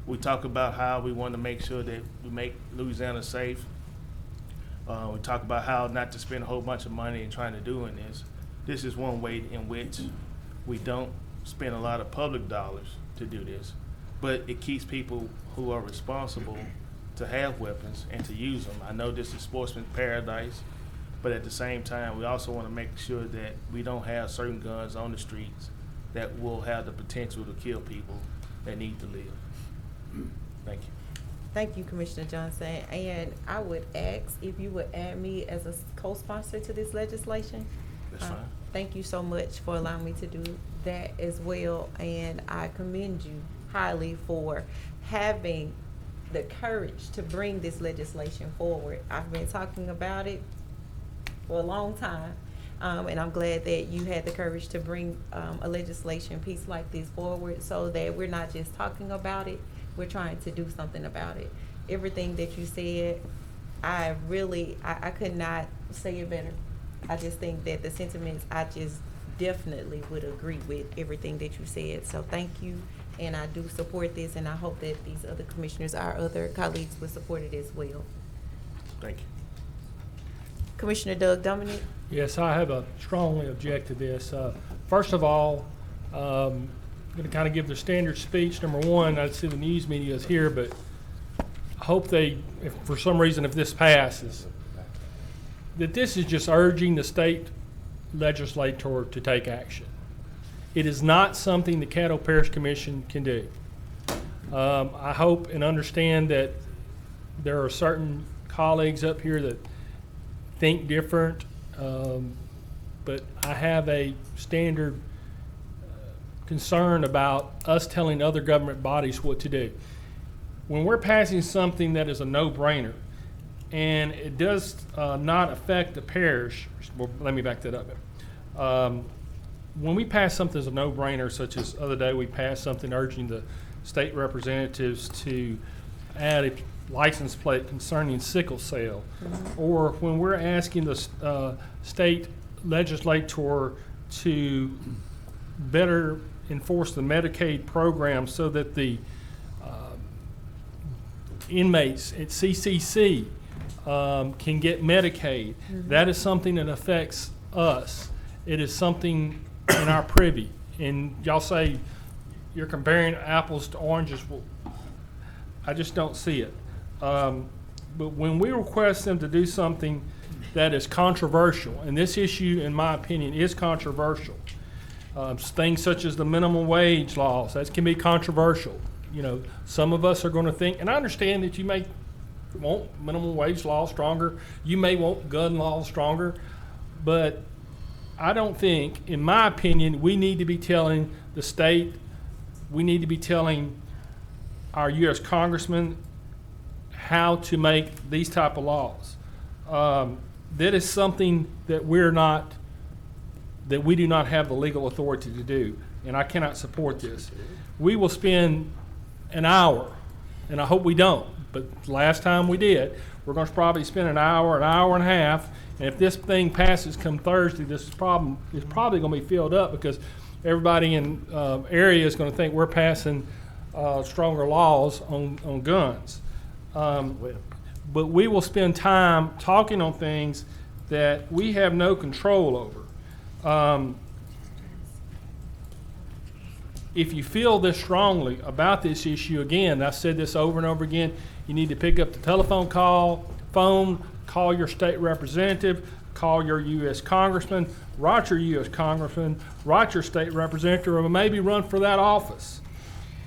We talk about how we want to make sure that we make Louisiana safe. We talk about how not to spend a whole bunch of money in trying to do this. This is one way in which we don't spend a lot of public dollars to do this, but it keeps people who are responsible to have weapons and to use them. I know this is sportsman's paradise. But at the same time, we also want to make sure that we don't have certain guns on the streets that will have the potential to kill people that need to live. Thank you. Thank you, Commissioner Johnson. And I would ask if you would add me as a co-sponsor to this legislation. That's fine. Thank you so much for allowing me to do that as well. And I commend you highly for having the courage to bring this legislation forward. I've been talking about it for a long time. And I'm glad that you had the courage to bring a legislation piece like this forward so that we're not just talking about it, we're trying to do something about it. Everything that you said, I could not say it better. I just think that the sentiments, I just definitely would agree with everything that you said. So thank you, and I do support this, and I hope that these other commissioners, our other colleagues, will support it as well. Thank you. Commissioner Doug Dominic. Yes, I have a strongly object to this. First of all, I'm going to kind of give the standard speech. Number one, I see the news media is here, but I hope if for some reason, if this passes, that this is just urging the state legislator to take action. It is not something the Caddo Parish Commission can do. I hope and understand that there are certain colleagues up here that think different, but I have a standard concern about us telling other government bodies what to do. When we're passing something that is a no-brainer, and it does not affect the parish, well, let me back that up. When we pass something as a no-brainer, such as the other day we passed something urging the state representatives to add a license plate concerning sickle cell, or when we're asking the state legislator to better enforce the Medicaid program so that the inmates at CCC can get Medicaid. That is something that affects us. It is something in our privy. And y'all say you're comparing apples to oranges. Well, I just don't see it. But when we request them to do something that is controversial, and this issue, in my opinion, is controversial, things such as the minimum wage laws, that can be controversial. You know, some of us are going to think, and I understand that you may want minimum wage laws stronger, you may want gun laws stronger, but I don't think, in my opinion, we need to be telling the state, we need to be telling our U.S. congressmen how to make these type of laws. That is something that we do not have the legal authority to do, and I cannot support this. We will spend an hour, and I hope we don't, but last time we did, we're going to probably spend an hour and a half, and if this thing passes come Thursday, this problem is probably going to be filled up because everybody in area is going to think we're passing stronger laws on guns. But we will spend time talking on things that we have no control over. If you feel this strongly about this issue, again, I've said this over and over again, you need to pick up the telephone call, call your state representative, call your U.S. congressman, write your U.S. congressman, write your state representative, or maybe run for that office.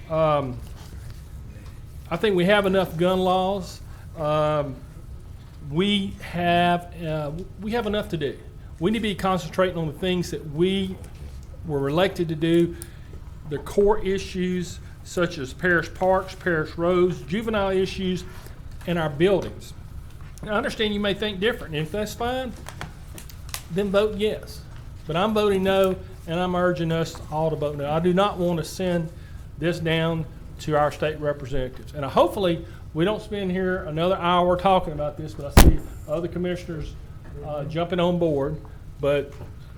I think we have enough gun laws. We have enough to do. We need to be concentrating on the things that we were elected to do, the core issues such as parish parks, parish roads, juvenile issues, and our buildings. Now, I understand you may think different, and if that's fine, then vote yes. But I'm voting no, and I'm urging us all to vote no. I do not want to send this down to our state representatives. And hopefully we don't spend here another hour talking about this, but I see other commissioners jumping on board. But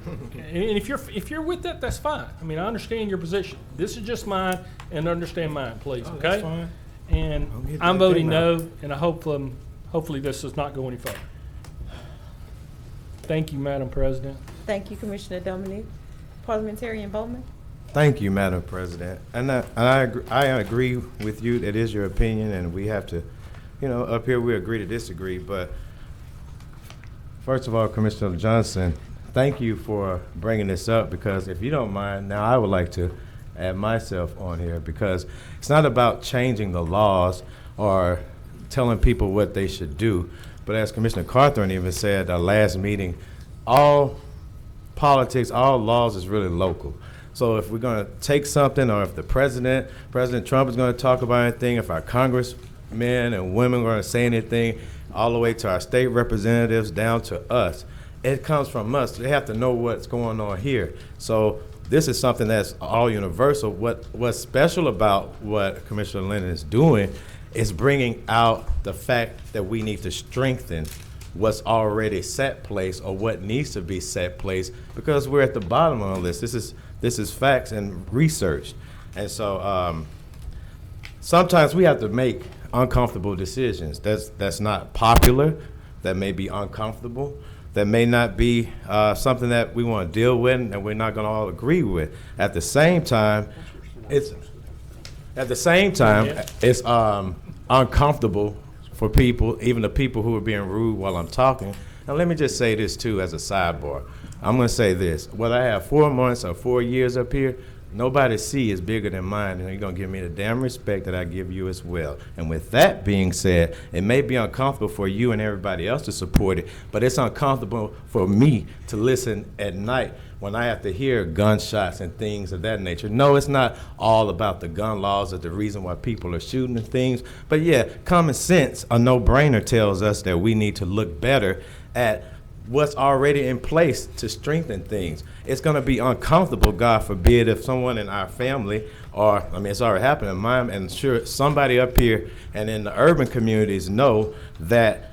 and if you're with that, that's fine. I mean, I understand your position. This is just mine, and understand mine, please. Oh, Okay? that's fine. And I'm voting no, and I hope hopefully this does not go any further. Thank you, Madam President. Thank you, Commissioner Dominic. Parliamentarian Bowman. Thank you, Madam President. And I agree with you. It is your opinion, and we have to, up here we agree to disagree. But First of all, Commissioner Johnson, thank you for bringing this up, because if you don't mind, now I would like to add myself on here, because it's not about changing the laws or telling people what they should do. But as Commissioner Carthorne even said at our last meeting, all politics, all laws is really local. So if we're going to take something, or if President Trump is going to talk about anything, if our congressmen and women are going to say anything, all the way to our state representatives down to us, it comes from us. They have to know what's going on here. So this is something that's all universal. What's special about what Commissioner Linden is doing is bringing out the fact that we need to strengthen what's already set place, or what needs to be set place, because we're at the bottom of this. This is facts and research. And so sometimes we have to make uncomfortable decisions. That's not popular, that may be uncomfortable, that may not be something that we want to deal with and we're not going to all agree with. At the same time, it's uncomfortable for people, even the people who are being rude while I'm talking. Now let me just say this too as a sidebar. I'm going to say this. Whether I have 4 months or 4 years up here, nobody's seat is bigger than mine, and you're going to give me the damn respect that I give you as well. And with that being said, it may be uncomfortable for you and everybody else to support it, but it's uncomfortable for me to listen at night when I have to hear gunshots and things of that nature. No, it's not all about the gun laws or the reason why people are shooting and things, but yeah, common sense, a no-brainer, tells us that we need to look better at what's already in place to strengthen things. It's going to be uncomfortable, God forbid, if someone in our family, or I mean, it's already happened in mine, and sure somebody up here and in the urban communities know that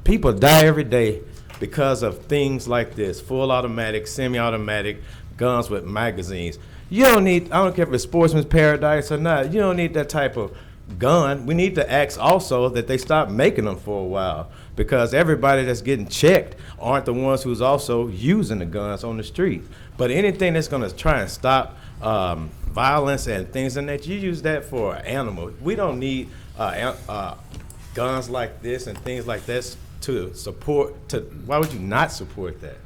people die every day because of things like this: full automatic, semi-automatic guns with magazines. You don't need, I don't care if it's Sportsman's Paradise or not, you don't need that type of gun. We need to ask also that they stop making them for a while, because everybody that's getting checked aren't the ones who's also using the guns on the street. But anything that's going to try and stop violence and things in that, you use that for an animal. We don't need guns like this and things like this to support. Why would you not support that?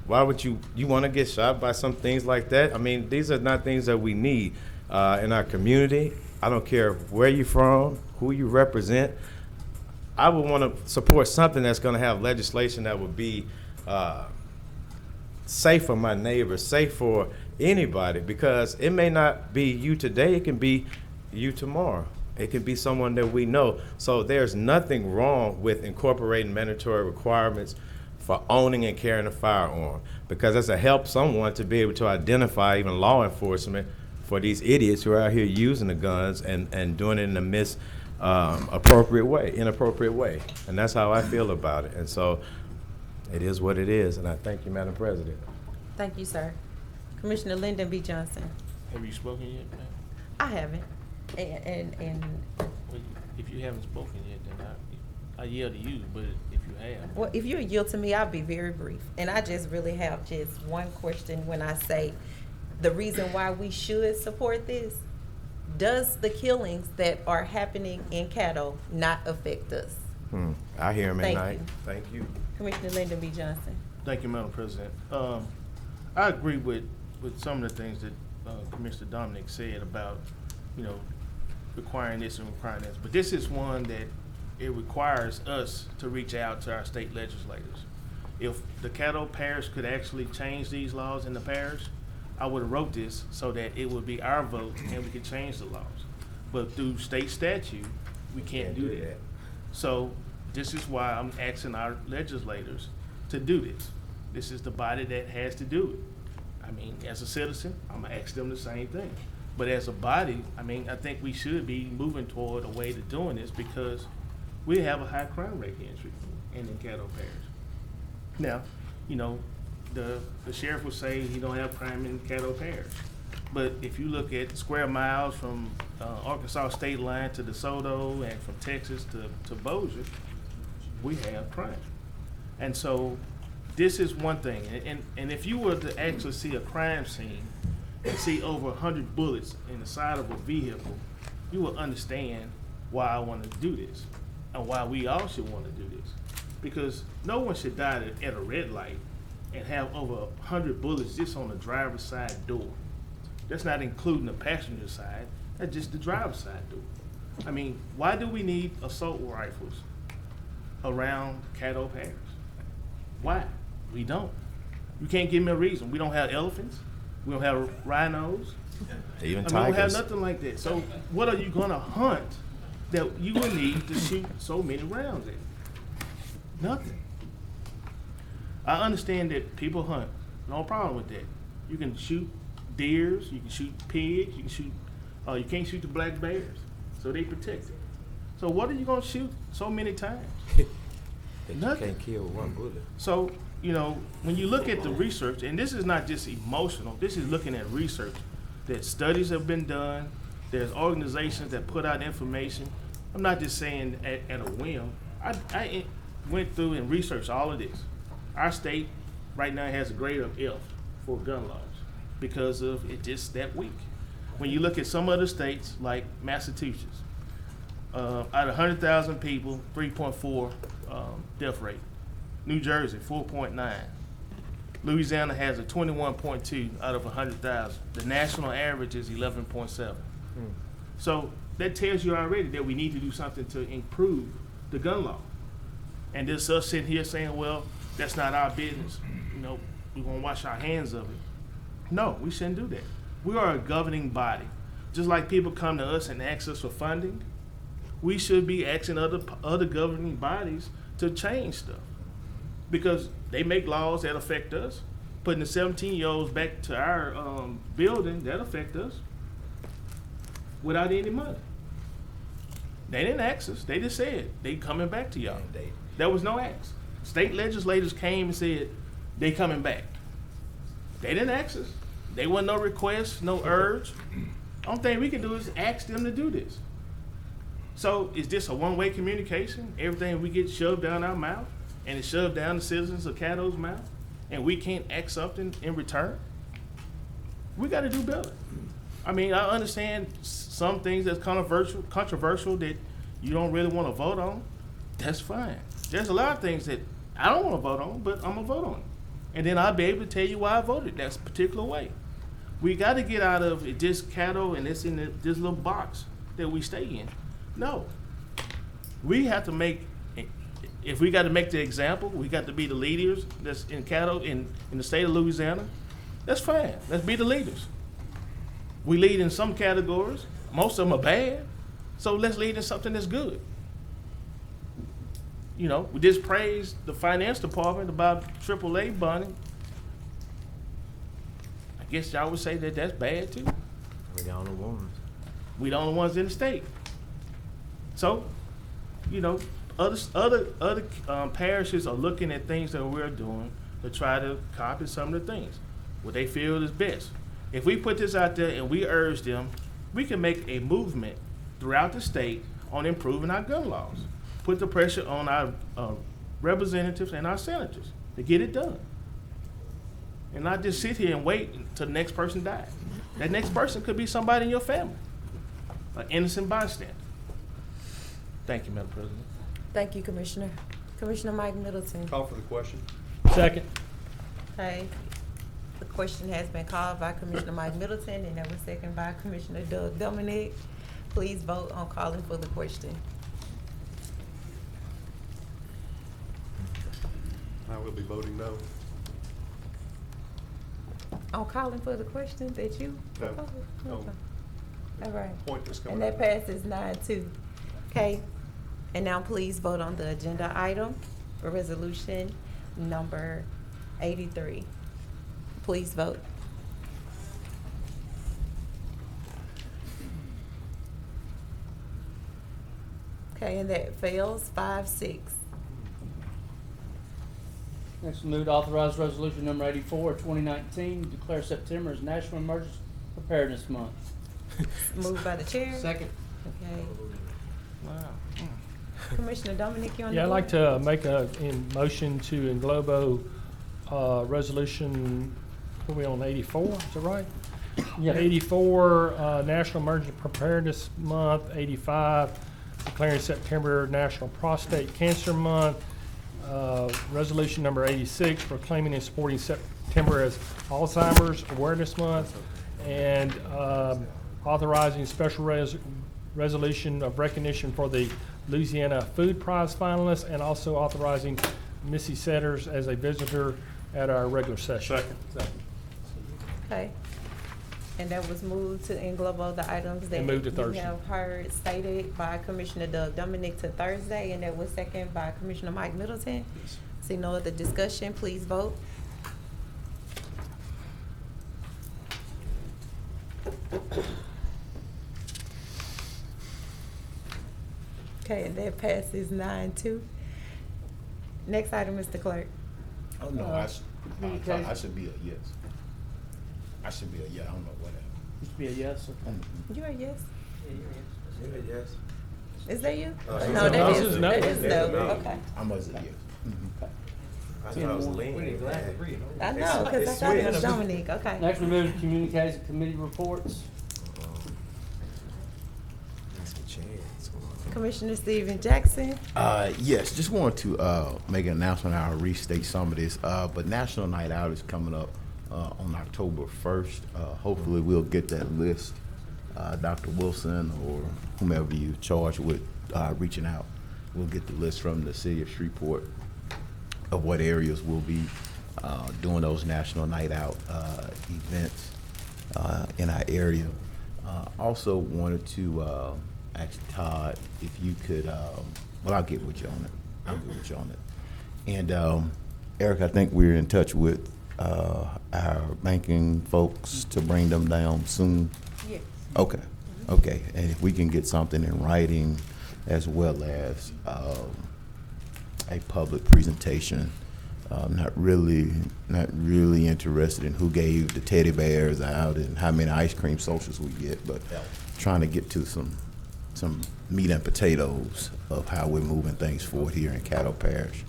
Why would you want to get shot by some things like that? I mean, these are not things that we need in our community. I don't care where you're from, who you represent. I would want to support something that's going to have legislation that would be safe for my neighbors, safe for anybody, because it may not be you today, it can be you tomorrow. It can be someone that we know. So there's nothing wrong with incorporating mandatory requirements for owning and carrying a firearm, because that's to help someone to be able to identify, even law enforcement, for these idiots who are out here using the guns and doing it in a inappropriate way. And that's how I feel about it. And so it is what it is. And I thank you, Madam President. Thank you, sir. Commissioner Lyndon B. Johnson. Have you spoken yet, ma'am? I haven't. And Well, if you haven't spoken yet, then I yield to you, but if you have. well, if you yield to me, I'll be very brief. And I just really have just one question when I say the reason why we should support this. Does the killings that are happening in Caddo not affect us? I hear him at Thank night. you. Thank you. Commissioner Lyndon B. Johnson. Thank you, Madam President. I agree with some of the things that Commissioner Dominic said about, requiring this and requiring this. But this is one that it requires us to reach out to our state legislators. If the Caddo Parish could actually change these laws in the parish, I would have wrote this so that it would be our vote and we could change the laws. But through state statute, we can't do that. So this is why I'm asking our legislators to do this. This is the body that has to do it. I mean, as a citizen, I'm gonna ask them the same thing. But as a body, I think we should be moving toward a way to doing this, because we have a high crime rate here in Caddo Parish. Now, the sheriff will say he don't have crime in Caddo Parish. But if you look at square miles from Arkansas state line to DeSoto and from Texas to Bossier, we have crime. And so this is one thing. And if you were to actually see a crime scene and see over 100 bullets in the side of a vehicle, you will understand why I want to do this and why we all should want to do this. because no one should die at a red light and have over 100 bullets just on the driver's side door. That's not including the passenger side. That's just the driver's side door. I mean, why do we need assault rifles around Caddo Parish? Why? We don't. You can't give me a reason. We don't have elephants. We don't have rhinos. Even I mean, we don't have tigers. nothing like that. So what are you gonna hunt that you would need to shoot so many rounds at? Nothing. I understand that people hunt. No problem with that. You can shoot deers, you can shoot pigs, you can shoot, you can't shoot the black bears. So they protect it. So what are you gonna shoot so many times? Nothing. You can't kill one bullet. So, you know, when you look at the research, and this is not just emotional, this is looking at research, that studies have been done, there's organizations that put out information. I'm not just saying at a whim. I went through and researched all of this. Our state right now has a grade of F for gun laws because of it just that weak. When you look at some other states like Massachusetts, out of 100,000 people, 3.4 death rate. New Jersey, 4.9. Louisiana has a 21.2 out of 100,000. The national average is 11.7. So that tells you already that we need to do something to improve the gun law. And this us sitting here saying, well, that's not our business. You know, we're gonna wash our hands of it. No, we shouldn't do that. We are a governing body. Just like people come to us and ask us for funding, we should be asking other governing bodies to change stuff. Because they make laws that affect us. Putting the 17-year-olds back to our building, that affect us without any money. They didn't ask us. They just said they coming back to y'all. There was no ask. State legislators came and said they coming back. They didn't ask us. They wasn't no request, no urge. Only thing we can do is ask them to do this. So is this a one-way communication? Everything we get shoved down our mouth and it's shoved down the citizens of Caddo's mouth and we can't ask something in return? We got to do better. I mean, I understand some things that's controversial that you don't really want to vote on. That's fine. There's a lot of things that I don't want to vote on, but I'm going to vote on it. And then I'll be able to tell you why I voted that particular way. We got to get out of it just Caddo and it's in this little box that we stay in. No. We have to make, if we got to make the example, we got to be the leaders that's in Caddo, in the state of Louisiana. That's fine. Let's be the leaders. We lead in some categories. Most of them are bad. So let's lead in something that's good. You know, we just praised the finance department about AAA bonding. I guess y'all would say that that's bad too. We're the only ones. We the only ones in the state. So, you know, other parishes are looking at things that we're doing to try to copy some of the things, what they feel is best. If we put this out there and we urge them, we can make a movement throughout the state on improving our gun laws. Put the pressure on our representatives and our senators to get it done. And not just sit here and wait until the next person dies. That next person could be somebody in your family, an innocent bystander. Thank you, Madam President. Thank you, Commissioner. Commissioner Mike Middleton. Call for the question. Second. Okay. The question has been called by Commissioner Mike Middleton and that was seconded by Commissioner Doug Dominic. Please vote on calling for the question. I will be voting no. On calling for the question that you No. proposed? No. Okay. All right. Point that's coming And that up. passes 9-2. Okay. And now please vote on the agenda item for resolution number 83. Please vote. Okay, and that fails 5-6. Next, we'll move to authorize resolution number 84, 2019, declare September as National Emergency Preparedness Month. Moved by the chair. Second. Okay. Wow. Commissioner Dominic, you on the Yeah, I'd board? like to make a motion to englobo resolution, what are we on, 84, is that right? Yeah. 84, National Emergency Preparedness Month, 85, declaring September National Prostate Cancer Month, Resolution number 86, proclaiming and supporting September as Alzheimer's Awareness Month, and authorizing special resolution of recognition for the Louisiana Food Prize finalists, and also authorizing Missy Setters as a visitor at our regular session. Second. Okay. And that was moved to englobe all the items that And moved to you Thursday. have heard stated by Commissioner Doug Dominic to Thursday, and that was seconded by Commissioner Mike Middleton. See no other discussion, please vote. Okay, and that passes 9-2. Next item, Mr. Clerk. Oh, no, I should be a yes. I should be a yes, I don't know what Used to be a yes, or? You are yes? Yes. Is that you? No, No, that this is, is no. that is no, okay. I must say yes. I thought I was leaning. I know, cause I thought it was Dominique, okay. Next, we move to communication committee reports. Commissioner Stephen Jackson. Yes, just wanted to make an announcement. I'll restate some of this. But National Night Out is coming up on October 1st. Hopefully, we'll get that list. Dr. Wilson or whomever you charge with reaching out, we'll get the list from the city of Shreveport of what areas will be doing those National Night Out events in our area. Also wanted to ask Todd if you could, well, I'll get with you on it. And Eric, I think we're in touch with our banking folks to bring them down soon. Yes. Okay, and if we can get something in writing as well as a public presentation. Not really interested in who gave the teddy bears out and how many ice cream socials we get, but trying to get to some meat and potatoes of how we're moving things forward here in Caddo Parish.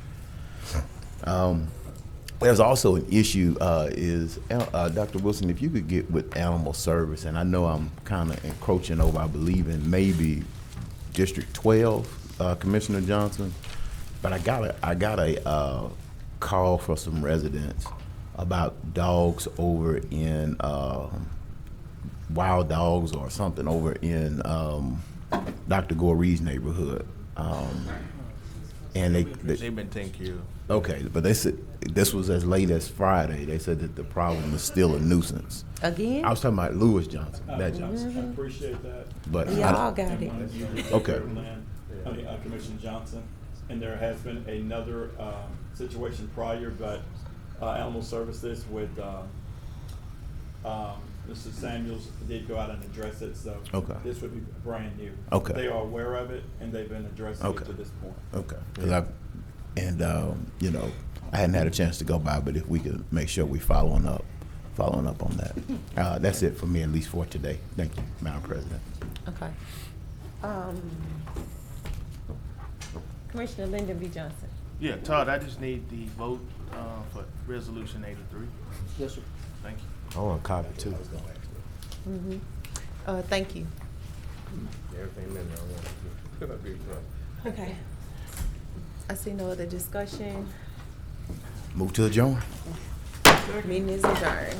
There's also an issue is, Dr. Wilson, if you could get with Animal Service, and I know I'm kind of encroaching over, I believe in maybe District 12, Commissioner Johnson, but I got a call from some residents about dogs over in wild dogs or something over in Dr. Goree's neighborhood. And They've been taken care of. Okay, but they said this was as late as Friday. They said that the problem is still a nuisance. Again? I was talking about Lewis Johnson. That Johnson. I appreciate that. But y'all got it. Okay. Commissioner Johnson, and there has been another situation prior, but Animal Services with Mr. Samuels did go out and address it, so this would be brand new. Okay. They are aware of it, and they've been addressing it to this point. Okay. You know, I hadn't had a chance to go by, but if we could make sure we following up on that. That's it for me, at least for today. Thank you, Madam President. Okay. Commissioner Lyndon B. Johnson. Yeah, Todd, I just need the vote for Resolution 83. Yes, sir. Thank you. I want a copy too. Thank you. Everything in there, I want to. Okay. I see no other discussion. Move to adjourn. Meeting is adjourned.